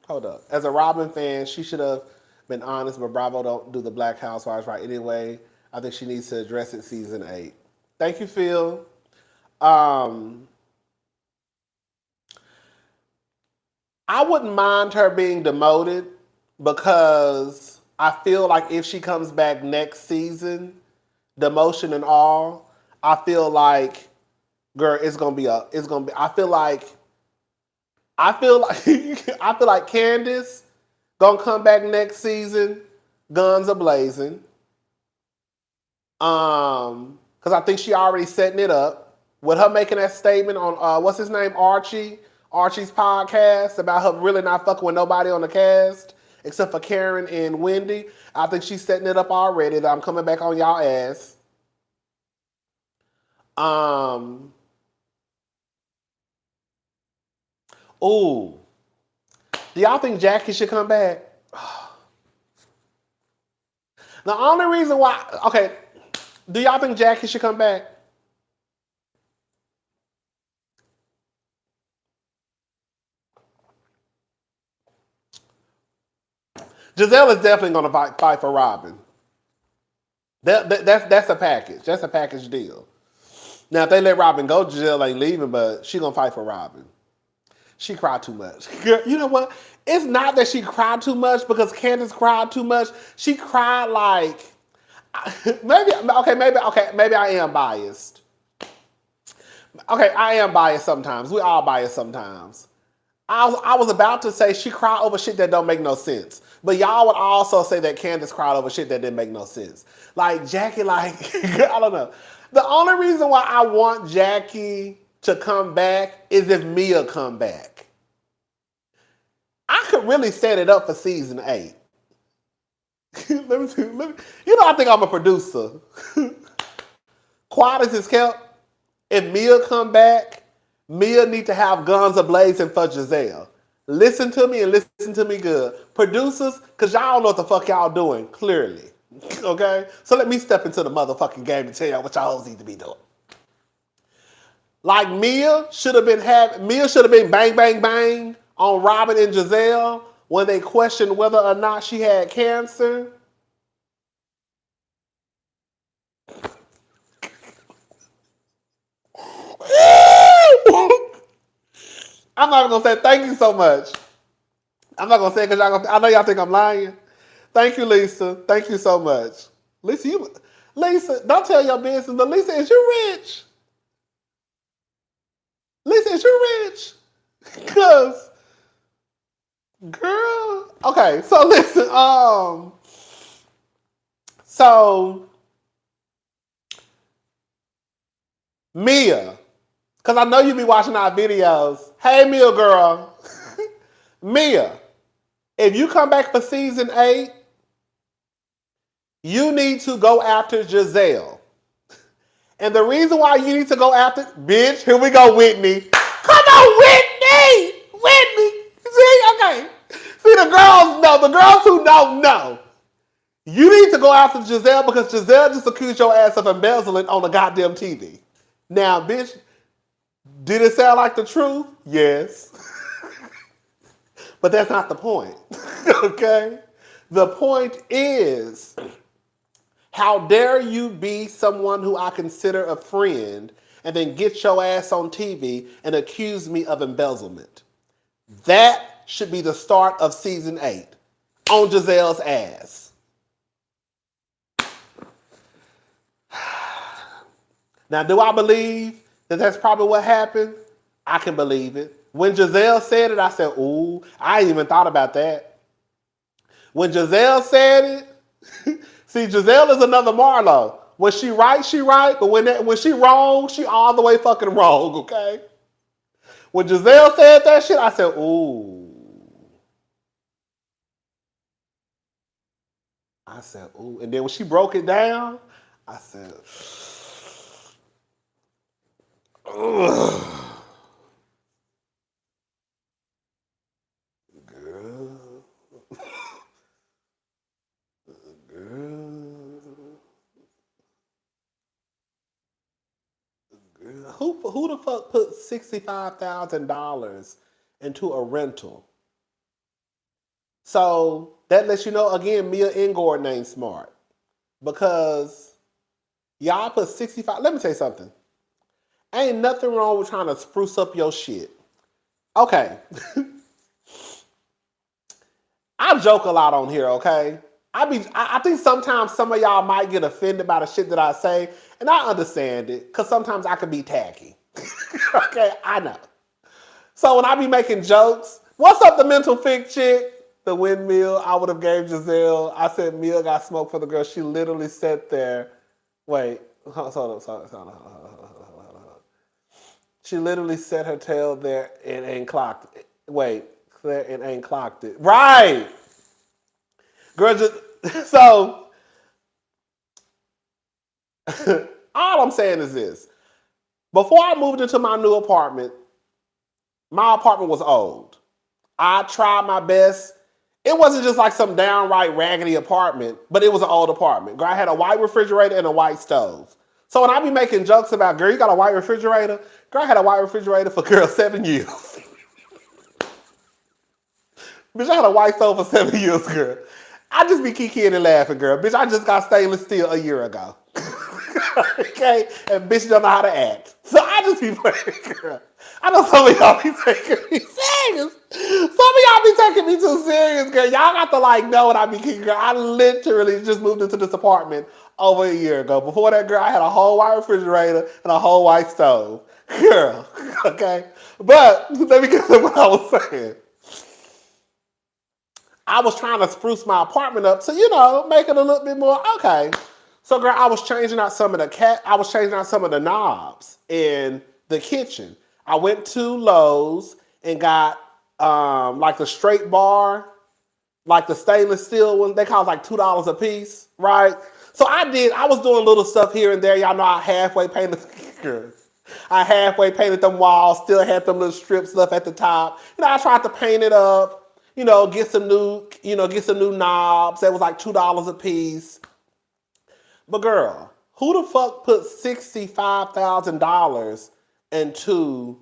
Hold up. As a Robyn fan, she should have been honest, but Bravo don't do the Black Housewives right anyway. I think she needs to address it season 8. Thank you, Phil. I wouldn't mind her being demoted because I feel like if she comes back next season, demotion and all, I feel like, girl, I feel like Candace gonna come back next season, guns a blazing. Because I think she already setting it up with her making that statement on what's his name, Archie's podcast about her really not fucking with nobody on the cast, except for Karen and Wendy. I think she's setting it up already that I'm coming back on y'all ass. Ooh. Do y'all think Jackie should come back? The only reason why, okay, do y'all think Jackie should come back? Giselle is definitely going to fight for Robyn. That's a package. That's a package deal. Now, if they let Robyn go, Giselle ain't leaving, but she going to fight for Robyn. She cried too much. You know what? It's not that she cried too much because Candace cried too much. She cried like, maybe I am biased. Okay, I am biased sometimes. We all biased sometimes. I was about to say she cried over shit that don't make no sense. But y'all would also say that Candace cried over shit that didn't make no sense. Like Jackie, like, I don't know. The only reason why I want Jackie to come back is if Mia come back. I could really set it up for season 8. let me. You know, I think I'm a producer. Quiet as it's kept. If Mia come back, Mia need to have guns ablazing for Giselle. Listen to me and listen to me good. Producers, because y'all know what the fuck y'all doing, clearly. Okay? So let me step into the motherfucking game and tell y'all what y'all need to be doing. Like Mia should have been bang, bang, bang on Robyn and Giselle when they questioned whether or not she had cancer. I'm not gonna say thank you so much. I'm not gonna say it because I know y'all think I'm lying. Thank you, Lisa. Thank you so much. Lisa, don't tell your business, but Lisa, is you rich? Lisa, is you rich? Cause, girl. Okay, so listen, so Mia, because I know you be watching our videos. Hey, Mia girl. Mia, if you come back for season 8, you need to go after Giselle. And the reason why you need to go after, bitch, here we go, Whitney. Come on, Whitney! Whitney! See, okay. See, the girls know. The girls who don't know. You need to go after Giselle because Giselle just accused your ass of embezzling on the goddamn TV. Now, bitch, did it sound like the truth? Yes. But that's not the point. Okay? The point is, how dare you be someone who I consider a friend and then get your ass on TV and accuse me of embezzlement? That should be the start of season 8 on Giselle's ass. Now, do I believe that that's probably what happened? I can believe it. When Giselle said it, I said, ooh, I ain't even thought about that. When Giselle said it, see, Giselle is another Marlo. When she right, she right, but when she wrong, she all the way fucking wrong, okay? When Giselle said that shit, I said, ooh. I said, ooh. And then when she broke it down, I said, ugh. Girl. Who the fuck put $65,000 into a rental? So that lets you know, again, Mia and Gordon ain't smart. Because y'all put 65, let me tell you something. Ain't nothing wrong with trying to spruce up your shit. Okay. I joke a lot on here, okay? I think sometimes some of y'all might get offended by the shit that I say, and I understand it, because sometimes I can be tacky. Okay, I know. So when I be making jokes, what's up the mental fig chick? The windmill I would have gave Giselle. I said Mia got smoke for the girl. She literally sat there. Wait, hold on. She literally set her tail there and ain't clocked it. Wait, Claire and ain't clocked it. Right! Girl, so all I'm saying is this. Before I moved into my new apartment, my apartment was old. I tried my best. It wasn't just like some downright raggedy apartment, but it was an old apartment. Girl, I had a white refrigerator and a white stove. So when I be making jokes about, girl, you got a white refrigerator? Girl, I had a white refrigerator for, girl, 7 years. Bitch, I had a white stove for 7 years, girl. I just be kikiing and laughing, girl. Bitch, I just got stainless steel a year ago. Okay? And bitch don't know how to act. So I just be playing, girl. I know some of y'all be taking me serious. Some of y'all be taking me too serious, girl. Y'all got to like know what I be kicking, girl. I literally just moved into this apartment over a year ago. Before that, girl, I had a whole white refrigerator and a whole white stove. Girl, okay? But let me get to what I was saying. I was trying to spruce my apartment up to, make it a little bit more okay. So, girl, I was changing out some of the knobs in the kitchen. I went to Lowe's and got like the straight bar, like the stainless steel one. They cost like $2 a piece, right? So I was doing little stuff here and there. Y'all know I halfway painted. I halfway painted them walls, still had them little strips left at the top. I tried to paint it up. Get some new knobs. That was like $2 a piece. But girl, who the fuck put $65,000 into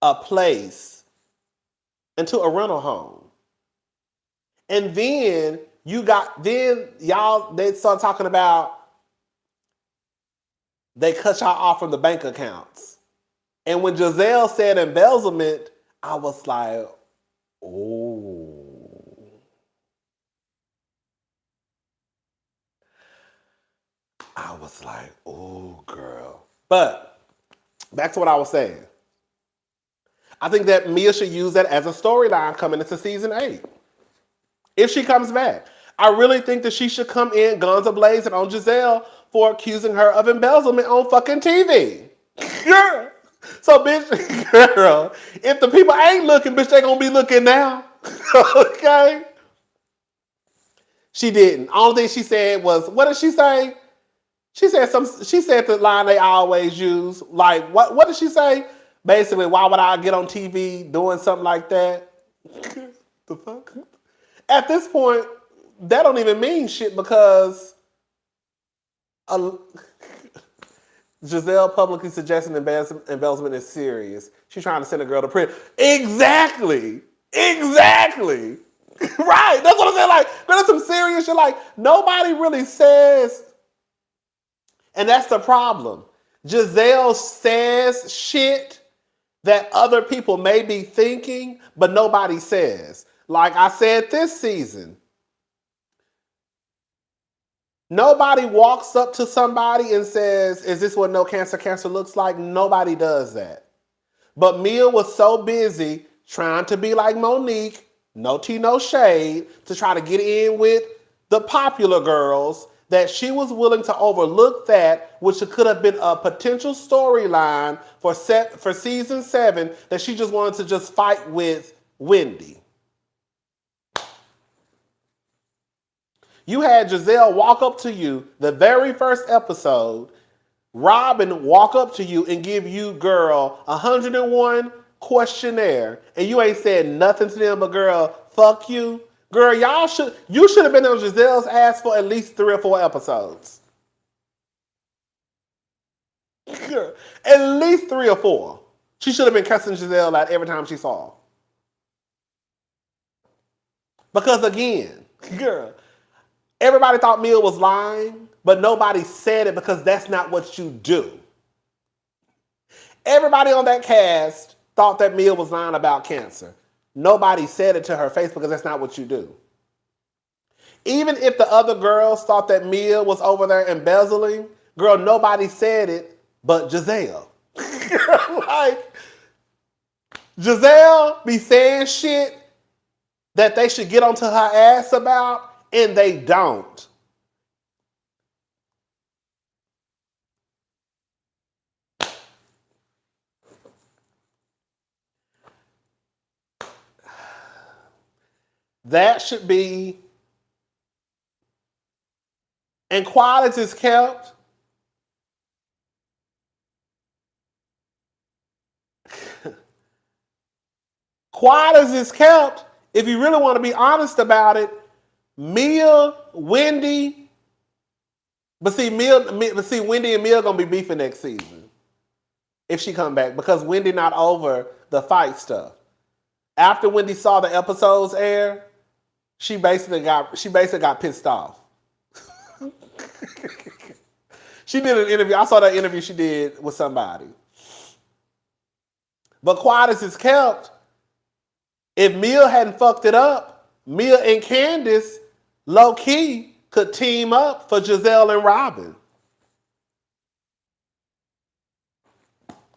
a place, into a rental home? And then they start talking about they cut y'all off from the bank accounts. And when Giselle said embezzlement, I was like, oh. I was like, oh, girl. But back to what I was saying. I think that Mia should use that as a storyline coming into season 8. If she comes back. I really think that she should come in guns a-blazing on Giselle for accusing her of embezzlement on fucking TV. Girl. So, bitch, girl, if the people ain't looking, bitch, they gonna be looking now. Okay? She didn't. Only thing she said was, what did she say? She said the line they always use. Like, what did she say? Basically, why would I get on TV doing something like that? The fuck? At this point, that don't even mean shit because Giselle publicly suggesting embezzlement is serious. She's trying to send a girl to prison. Exactly. Right. That's what I'm saying. Like, there's some serious shit. Like, nobody really says. And that's the problem. Giselle says shit that other people may be thinking, but nobody says. Like I said this season, nobody walks up to somebody and says, is this what no cancer looks like? Nobody does that. But Mia was so busy trying to be like Monique, no tea, no shade, to try to get in with the popular girls, that she was willing to overlook that, which could have been a potential storyline for season 7, that she just wanted to just fight with Wendy. You had Giselle walk up to you the very first episode, Robyn walk up to you and give you, girl, 101 questionnaire, and you ain't said nothing to them but, girl, fuck you. Girl, you should have been on Giselle's ass for at least 3 or 4 episodes. Girl, at least 3 or 4. She should have been cussing Giselle out every time she saw her. Because again, girl, everybody thought Mia was lying, but nobody said it because that's not what you do. Everybody on that cast thought that Mia was lying about cancer. Nobody said it to her face because that's not what you do. Even if the other girls thought that Mia was over there embezzling, girl, nobody said it but Giselle. Like, Giselle be saying shit that they should get onto her ass about, and they don't. That should be and quiet is kept, quiet is kept, if you really want to be honest about it, Mia, Wendy, but see, Wendy and Mia gonna be beefing next season if she come back because Wendy not over the fight stuff. After Wendy saw the episodes air, she basically got pissed off. She did an interview. I saw that interview she did with somebody. But quiet is kept. If Mia hadn't fucked it up, Mia and Candace, low key, could team up for Giselle and Robyn.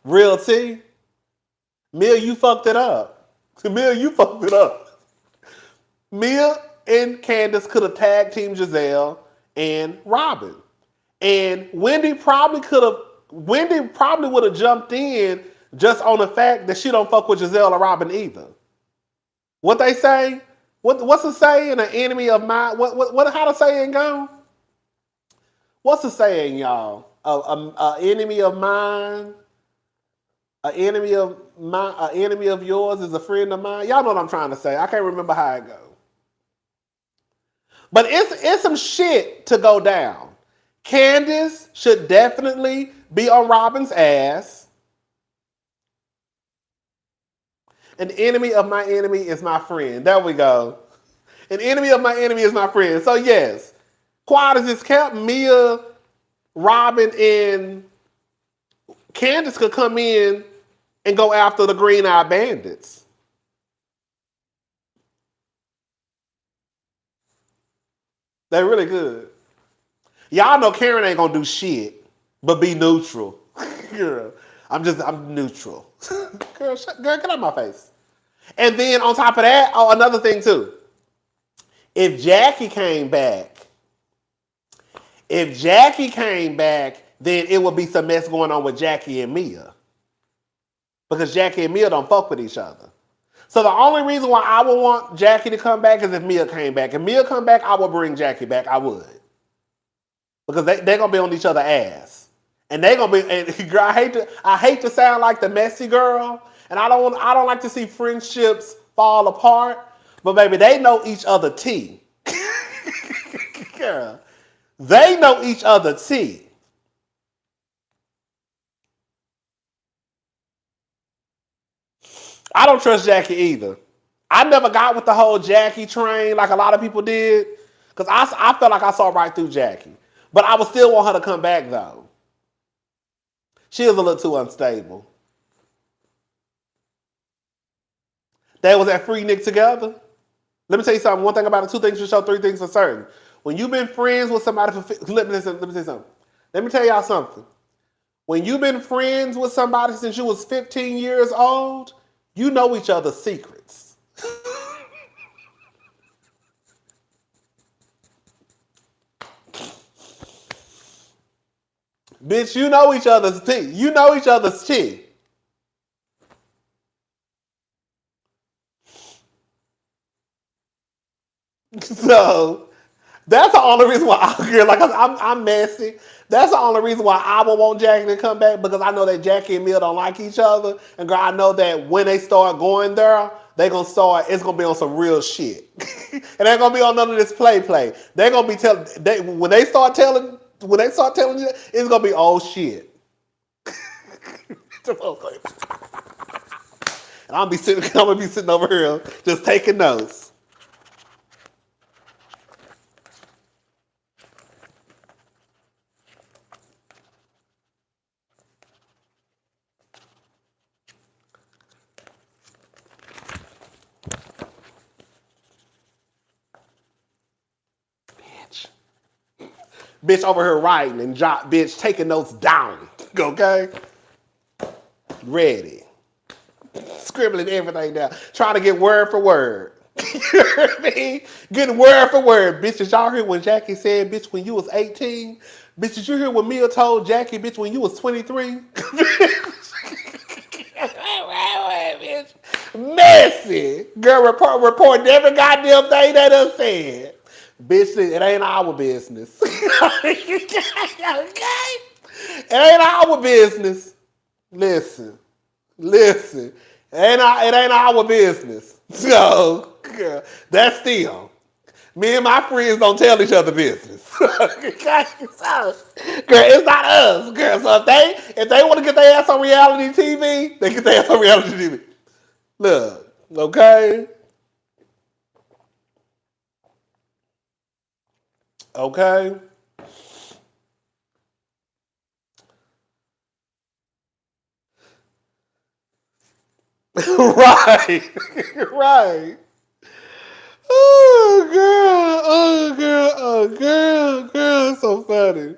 Real T. Mia, you fucked it up. Mia, you fucked it up. Mia and Candace could have tag teamed Giselle and Robyn. And Wendy probably would have jumped in just on the fact that she don't fuck with Giselle or Robyn either. What they say? What's the saying? An enemy of mine. What? How the saying go? What's the saying, y'all? A enemy of mine. An enemy of yours is a friend of mine. Y'all know what I'm trying to say. I can't remember how it goes. But it's some shit to go down. Candace should definitely be on Robyn's ass. An enemy of my enemy is my friend. There we go. An enemy of my enemy is my friend. So yes, quiet as it's kept, Mia, Robyn, and Candace could come in and go after the Green Eye Bandits. They're really good. Y'all know Karen ain't gonna do shit but be neutral. Girl, I'm neutral. Girl, get out of my face. And then on top of that, another thing too. If Jackie came back, then it would be some mess going on with Jackie and Mia. Because Jackie and Mia don't fuck with each other. So the only reason why I would want Jackie to come back is if Mia came back. If Mia come back, I would bring Jackie back. I would. Because they're gonna be on each other's ass. And they're gonna be, and girl, I hate to sound like the messy girl, and I don't like to see friendships fall apart, but baby, they know each other tea. Girl, they know each other tea. I don't trust Jackie either. I never got with the whole Jackie train like a lot of people did, because I felt like I saw right through Jackie. But I would still want her to come back though. She is a little too unstable. They was at Freaknik together. Let me tell you something. One thing about it, two things for sure, three things for certain. When you've been friends with somebody for, let me say something. Let me tell y'all something. When you've been friends with somebody since you was 15 years old, you know each other's secrets. Bitch, you know each other's tea. You know each other's tea. So that's the only reason why I'm messy. That's the only reason why I would want Jackie to come back, because I know that Jackie and Mia don't like each other, and girl, I know that when they start going there, it's gonna be on some real shit. It ain't gonna be on none of this play. They're gonna be when they start telling you, it's gonna be old shit. And I'm gonna be sitting over here just taking notes. Bitch over here writing and bitch taking notes down. Okay? Ready. Scribbling everything down. Trying to get word for word. You hear me? Getting word for word. Bitch, did y'all hear when Jackie said, bitch, when you was 18? Bitch, did you hear what Mia told Jackie, bitch, when you was 23? Messy. Girl, report every goddamn thing that I said. Bitch, it ain't our business. Okay? It ain't our business. Listen. Listen. It ain't our business. So, girl, that's still. Me and my friends don't tell each other business. Okay? So, girl, it's not us, girl. So if they want to get their ass on reality TV, they get their ass on reality TV. Look, okay? Okay? Right. Right. Oh girl, oh girl, oh girl, it's so funny.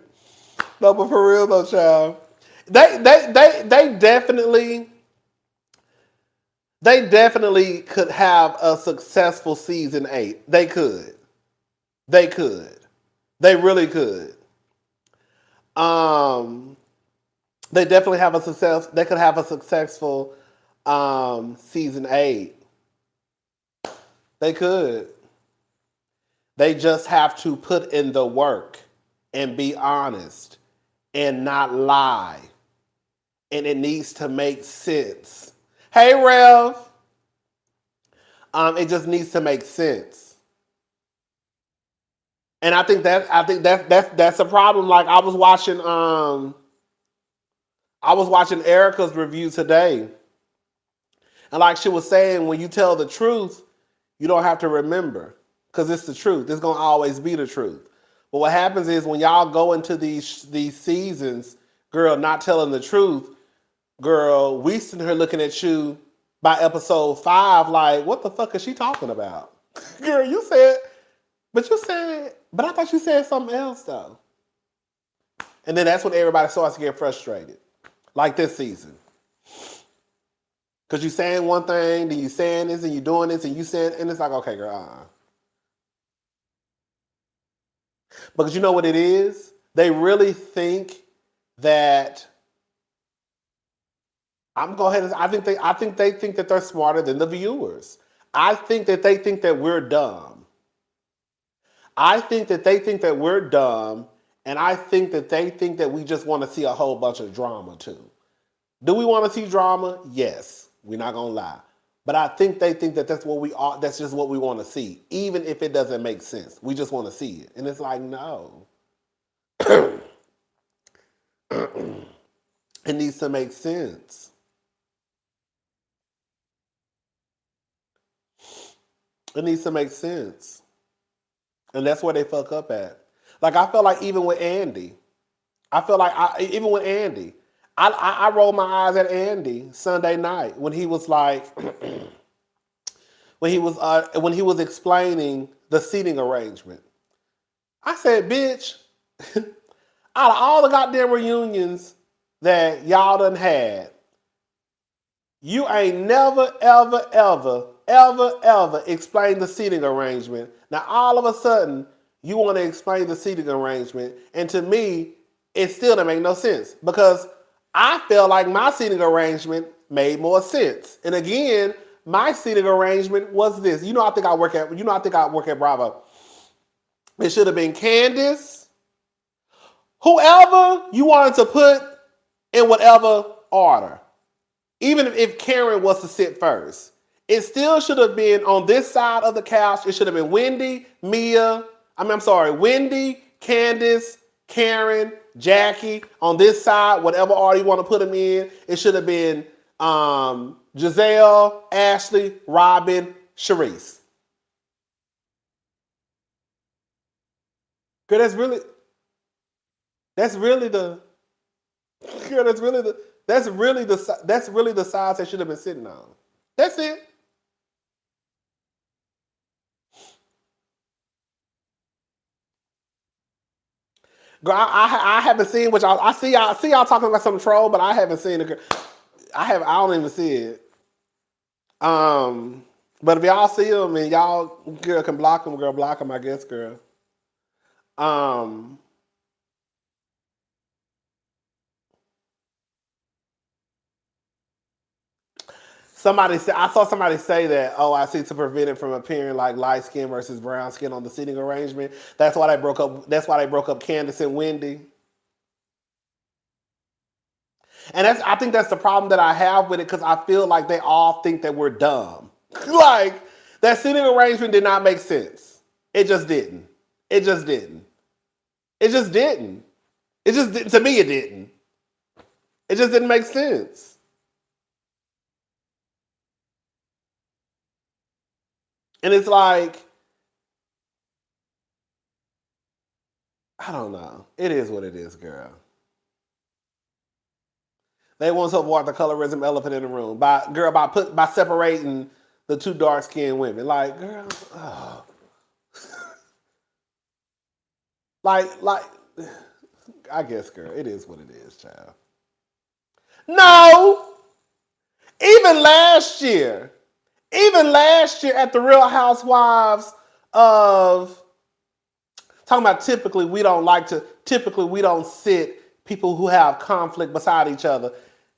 No, but for real though, child. They definitely could have a successful season 8. They could. They could. They really could. Um they definitely have a success they could have a successful season 8. They could. They just have to put in the work and be honest and not lie. And it needs to make sense. Hey, Rev. It just needs to make sense. And I think that's a problem. Like I was watching Erica's review today. And like she was saying, when you tell the truth, you don't have to remember. Because it's the truth. It's gonna always be the truth. But what happens is when y'all go into these seasons, girl, not telling the truth, girl, we sitting here looking at you by episode 5, like, what the fuck is she talking about? Girl, but I thought you said something else though. And then that's when everybody starts to get frustrated. Like this season. Because you saying one thing, then you saying this, and you doing this, and you saying, and it's like, okay, girl, Because you know what it is? They really think that I'm going ahead and I think they think that they're smarter than the viewers. I think that they think that we're dumb. I think that they think that we're dumb, and I think that they think that we just want to see a whole bunch of drama too. Do we want to see drama? Yes. We're not gonna lie. But I think they think that that's what we are. That's just what we want to see, even if it doesn't make sense. We just want to see it, and it's like no. It needs to make sense. It needs to make sense. And that's where they fuck up at. Like I felt like even with Andy, even with Andy, I rolled my eyes at Andy Sunday night when he was like when he was explaining the seating arrangement. I said, bitch, out of all the goddamn reunions that y'all done had, you ain't never, ever, ever, ever, ever explained the seating arrangement. Now, all of a sudden, you want to explain the seating arrangement. And to me, it still doesn't make no sense because I felt like my seating arrangement made more sense. And again, my seating arrangement was this. I think I work at Bravo. It should have been Candace, whoever you wanted to put in whatever order. Even if Karen was to sit first, it still should have been on this side of the couch. It should have been Wendy, Candace, Karen, Jackie on this side, whatever order you want to put them in. It should have been Giselle, Ashley, Robyn, Sharice. Girl, that's really the girl, that's really the size they should have been sitting on. That's it. Girl, I haven't seen what y'all. I see y'all talking about some troll, but I haven't seen it. I don't even see it. But if y'all see them and y'all girl can block them, girl, block them. I guess, girl. Um, I saw somebody say that, oh, I see, to prevent it from appearing like light skin versus brown skin on the seating arrangement. That's why they broke up. That's why they broke up Candace and Wendy. And I think that's the problem that I have with it, because I feel like they all think that we're dumb. Like, that seating arrangement did not make sense. It just didn't. It just didn't. It just didn't. It just didn't. To me, it didn't. It just didn't make sense. And it's like, I don't know. It is what it is, girl. They want to avoid the colorism elephant in the room by separating the two dark skinned women. Like, girl, oh. like, I guess, girl, it is what it is, child. No, even last year at the Real Housewives of talking about typically we don't sit people who have conflict beside each other.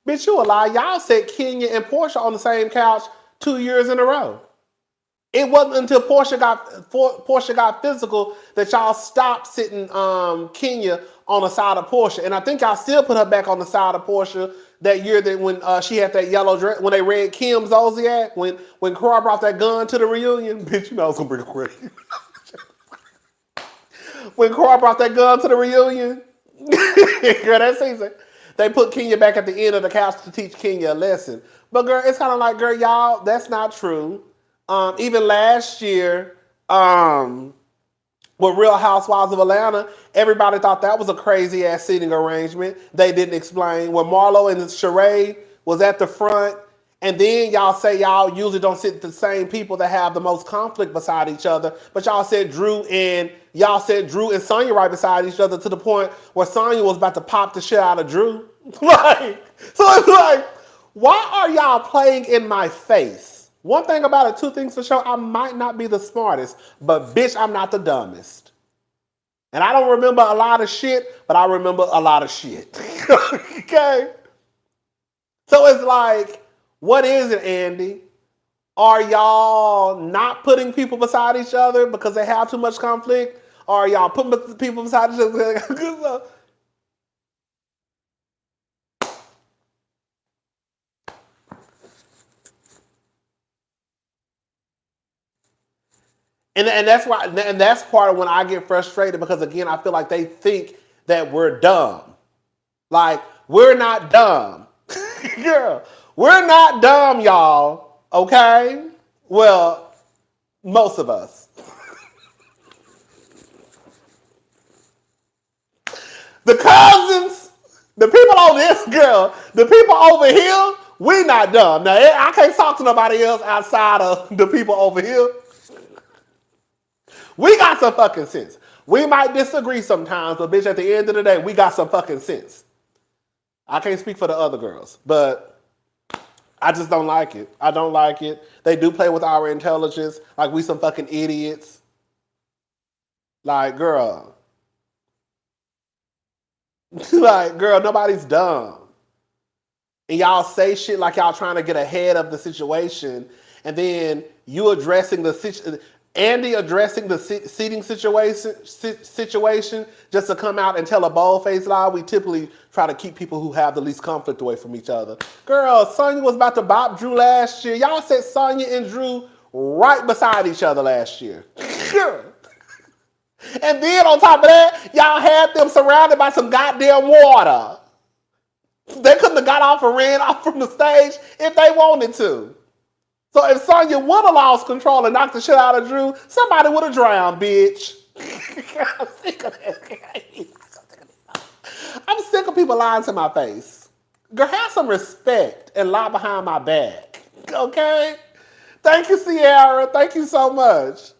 Bitch, you a lie. Y'all said Kenya and Portia on the same couch 2 years in a row. It wasn't until Portia got physical that y'all stopped sitting Kenya on the side of Portia. And I think y'all still put her back on the side of Portia that year that when she had that yellow dress, when they read Kim Zolciak, when Karl brought that gun to the reunion. Bitch, you know I was going to bring a crazy. When Karl brought that gun to the reunion, girl, that season, they put Kenya back at the end of the couch to teach Kenya a lesson. But girl, it's kind of like, girl, y'all, that's not true. Even last year, with Real Housewives of Atlanta, everybody thought that was a crazy ass seating arrangement. They didn't explain. When Marlo and Sheree was at the front, and then y'all say y'all usually don't sit the same people that have the most conflict beside each other, but y'all said Drew and Sonya right beside each other to the point where Sonya was about to pop the shit out of Drew. Like, so it's like, why are y'all playing in my face? One thing about it, two things for sure, I might not be the smartest, but bitch, I'm not the dumbest. And I don't remember a lot of shit, but I remember a lot of shit. Okay? So it's like, what is it, Andy? Are y'all not putting people beside each other because they have too much conflict? Or are y'all putting people beside each other? And that's part of when I get frustrated, because again, I feel like they think that we're dumb. Like, we're not dumb. Girl, we're not dumb, y'all. Okay? Well, most of us. The cousins, the people on this, girl, the people over here, we not dumb. Now, I can't talk to nobody else outside of the people over here. We got some fucking sense. We might disagree sometimes, but bitch, at the end of the day, we got some fucking sense. I can't speak for the other girls, but I just don't like it. I don't like it. They do play with our intelligence like we some fucking idiots. Like, girl. Like, girl, nobody's dumb. And y'all say shit like y'all trying to get ahead of the situation, and then you addressing Andy addressing the seating situation just to come out and tell a bold-faced lie. We typically try to keep people who have the least conflict away from each other. Girl, Sonya was about to bop Drew last year. Y'all said Sonya and Drew right beside each other last year. And then on top of that, y'all had them surrounded by some goddamn water. They couldn't have got off and ran off from the stage if they wanted to. So if Sonya would have lost control and knocked the shit out of Drew, somebody would have drowned, bitch. I'm sick of that. I'm sick of people lying to my face. Girl, have some respect and lie behind my back. Okay? Thank you, Sierra. Thank you so much.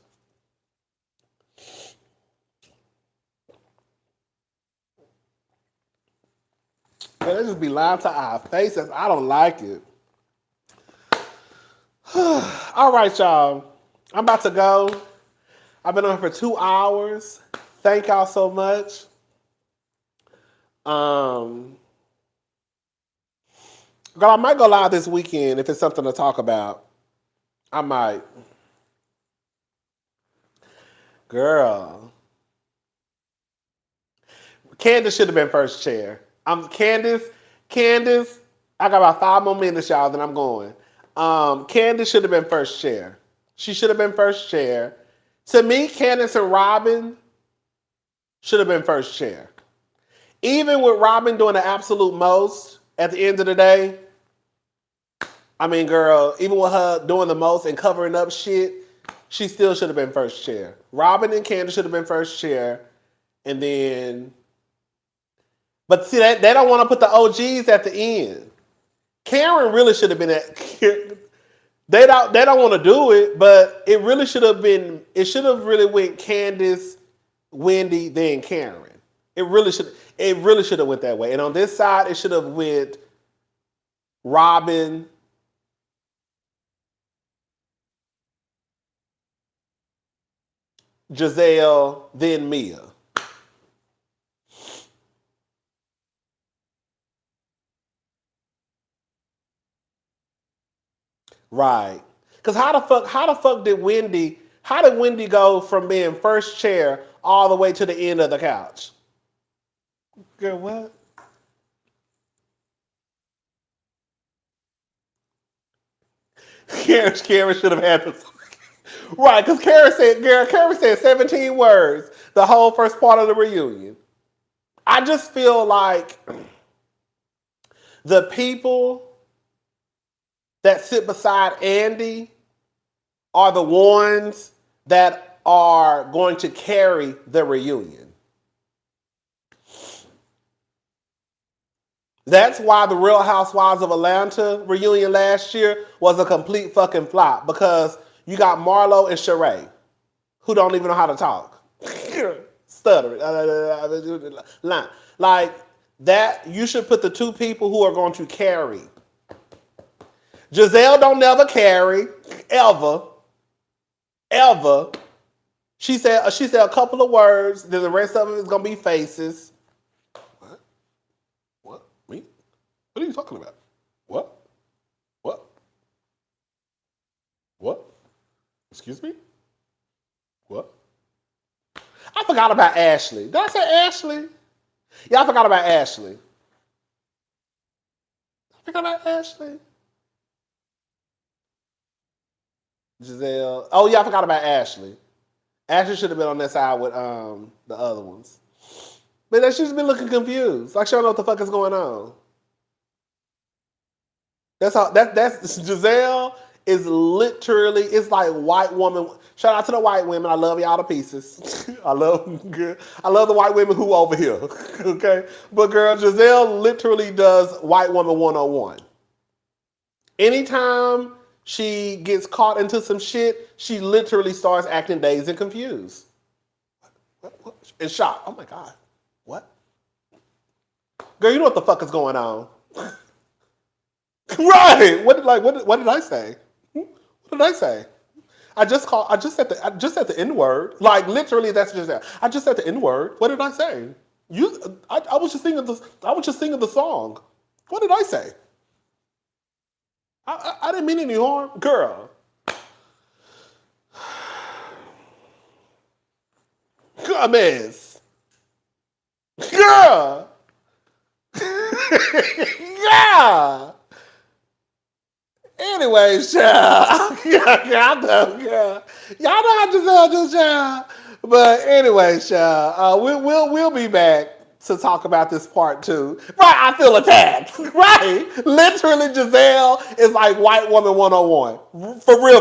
Girl, they just be lying to our faces. I don't like it. All right, y'all. I'm about to go. I've been on for 2 hours. Thank y'all so much. Girl, I might go live this weekend if it's something to talk about. I might. Girl. Candace should have been first chair. Candace, I got about 5 more minutes, y'all, then I'm going. Candace should have been first chair. She should have been first chair. To me, Candace and Robyn should have been first chair. Even with Robyn doing the absolute most at the end of the day, I mean, girl, even with her doing the most and covering up shit, she still should have been first chair. Robyn and Candace should have been first chair. And then, but see, they don't want to put the OGs at the end. Karen really should have been at, they don't want to do it, but it really should have been, it should have really went Candace, Wendy, then Karen. It really should have went that way. And on this side, it should have went Robyn, Giselle, then Mia. Right. Because how the fuck did Wendy go from being first chair all the way to the end of the couch? Girl, what? Karen should have had this. Right, because Karen said 17 words the whole first part of the reunion. I just feel like the people that sit beside Andy are the ones that are going to carry the reunion. That's why the Real Housewives of Atlanta reunion last year was a complete fucking flop, because you got Marlo and Sheree, who don't even know how to talk. Stuttering. Like, that, you should put the two people who are going to carry. Giselle don't never carry, ever. She said a couple of words, then the rest of it is gonna be faces. What? Me? What are you talking about? What? Excuse me? What? I forgot about Ashley. Did I say Ashley? Yeah, I forgot about Ashley. Giselle. Oh yeah, I forgot about Ashley. Ashley should have been on that side with the other ones. But she's been looking confused. Like she don't know what the fuck is going on. That's Giselle is literally, it's like white woman. Shout out to the white women. I love y'all to pieces. I love the white women who over here. Okay? But girl, Giselle literally does white woman 101. Anytime she gets caught into some shit, she literally starts acting dazed and confused. What? And shocked. Oh my God. What? Girl, you know what the fuck is going on. Right. What did I say? What did I say? I just said the N-word. Like literally that's just that. I just said the N-word. What did I say? I was just singing the song. What did I say? I didn't mean any harm. Girl. Girl, miss. Girl. Yeah. Anyways, child. Y'all know how Giselle do, child. But anyways, child, we'll be back to talk about this part 2. Right, I feel attacked. Right. Literally, Giselle is like white woman 101. For real.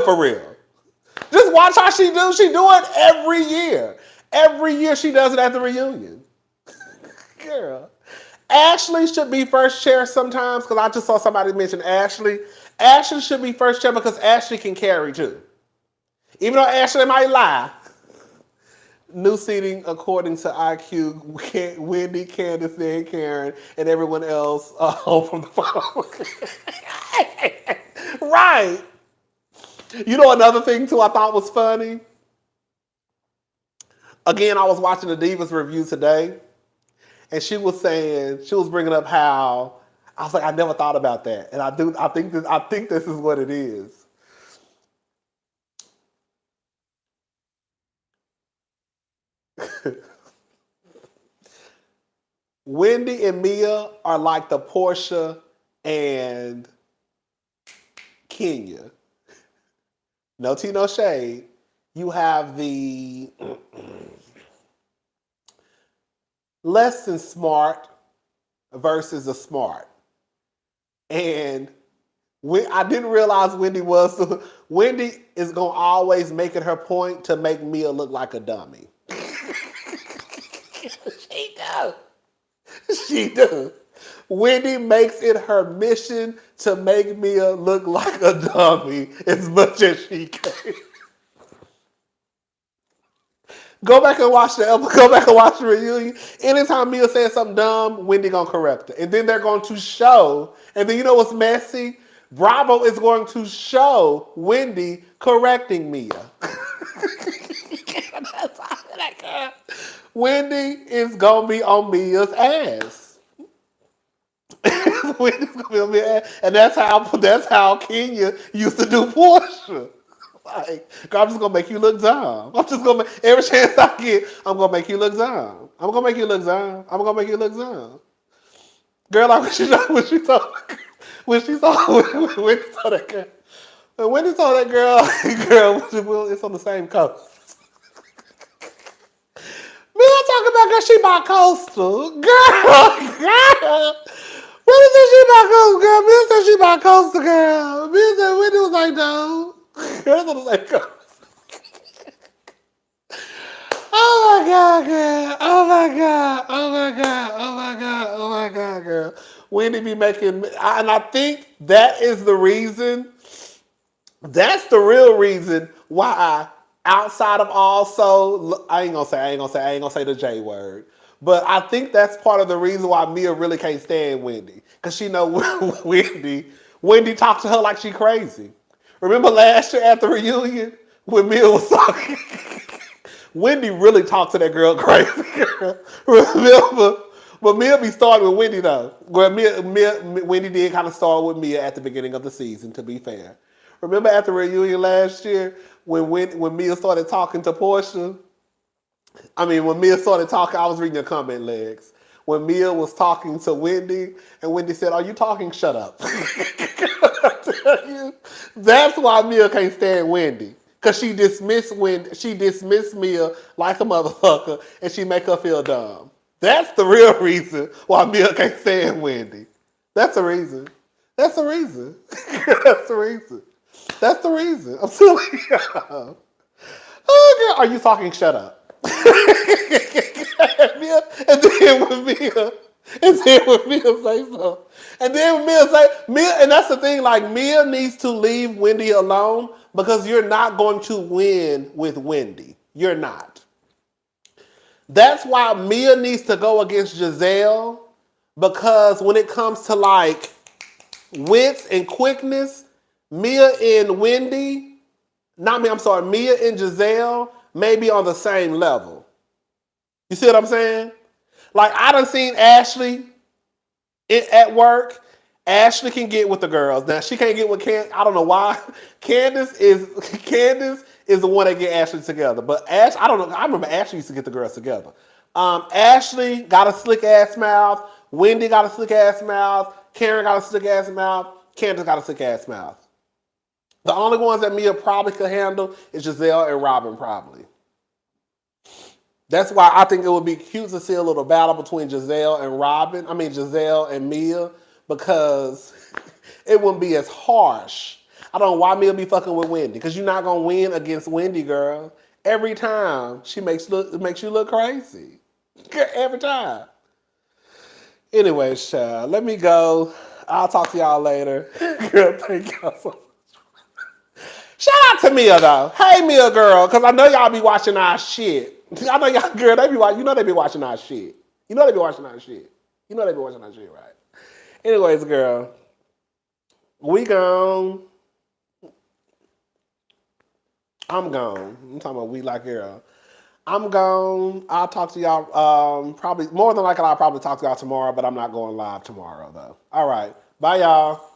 Just watch how she do. She do it every year. Every year she does it at the reunion. Girl. Ashley should be first chair sometimes, because I just saw somebody mention Ashley. Ashley should be first chair because Ashley can carry too. Even though Ashley might lie. New seating according to IQ, Wendy, Candace, and Karen, and everyone else home from the phone. Right. You know another thing too I thought was funny? Again, I was watching the Divas review today, and she was bringing up how I was like, I never thought about that, and I do. I think this is what it is. Wendy and Mia are like the Portia and Kenya. No tea, no shade. You have the less than smart versus the smart. And I didn't realize Wendy was. Wendy is going to always make it her point to make Mia look like a dummy. She does. She does. Wendy makes it her mission to make Mia look like a dummy as much as she can. Go back and watch the reunion. Anytime Mia says something dumb, Wendy gonna correct it. And then they're going to show, and then you know what's messy? Bravo is going to show Wendy correcting Mia. Wendy is gonna be on Mia's ass. Wendy's gonna be on Mia's ass. And that's how Kenya used to do Portia. Like, I'm just gonna make you look dumb. I'm just gonna every chance I get, I'm gonna make you look dumb. I'm gonna make you look dumb. I'm gonna make you look dumb. Girl, like when she saw when she saw that girl. When he saw that girl, it's on the same coast. Me, I'm talking about girl, she bi-coastal. Girl. What is this she bi-coastal, girl? Me said she bi-coastal, girl. Me said Whitney was like, no. Girl, on the same coast. Oh my God, girl. Oh my God. Oh my God. Oh my God. Oh my God, girl. Wendy be making, and I think that is the reason, that's the real reason why outside of also, I ain't gonna say the J word, but I think that's part of the reason why Mia really can't stand Wendy. Cause she know Wendy talked to her like she crazy. Remember last year at the reunion when Mia was talking? Wendy really talked to that girl crazy. Remember? But Mia be starting with Wendy though. Well, Wendy did kind of start with Mia at the beginning of the season, to be fair. Remember at the reunion last year when Mia started talking to Portia? When Mia started talking, I was reading your comment, Legs. When Mia was talking to Wendy, and Wendy said, "Are you talking? Shut up." I tell you, that's why Mia can't stand Wendy. Cause she dismissed Mia like a motherfucker, and she make her feel dumb. That's the real reason why Mia can't stand Wendy. That's the reason. That's the reason. That's the reason. That's the reason. I'm telling you. Oh, girl, are you talking? Shut up. And then when Mia say so. And then when Mia, and that's the thing, like Mia needs to leave Wendy alone because you're not going to win with Wendy. You're not. That's why Mia needs to go against Giselle because when it comes to like wits and quickness, Mia and Giselle may be on the same level. You see what I'm saying? Like I done seen Ashley at work. Ashley can get with the girls. Now she can't get with Candace. I don't know why. Candace is the one that get Ashley together. But I don't know. I remember Ashley used to get the girls together. Ashley got a slick ass mouth. Wendy got a slick ass mouth. Karen got a slick ass mouth. Candace got a slick ass mouth. The only ones that Mia probably could handle is Giselle and Robyn probably. That's why I think it would be cute to see a little battle between Giselle and Mia, because it wouldn't be as harsh. I don't know why Mia be fucking with Wendy, because you're not gonna win against Wendy, girl. Every time she makes you look crazy. Every time. Anyways, child, let me go. I'll talk to y'all later. Girl, thank y'all so much. Shout out to Mia though. Hey Mia girl, because I know y'all be watching our shit. I know y'all, girl, they be watching our shit. You know they be watching our shit. Right? Anyways, girl, we gone. I'm gone. I'm talking about we like girl. I'm gone. I'll talk to y'all. Probably more than likely, I'll probably talk to y'all tomorrow, but I'm not going live tomorrow though. All right. Bye, y'all.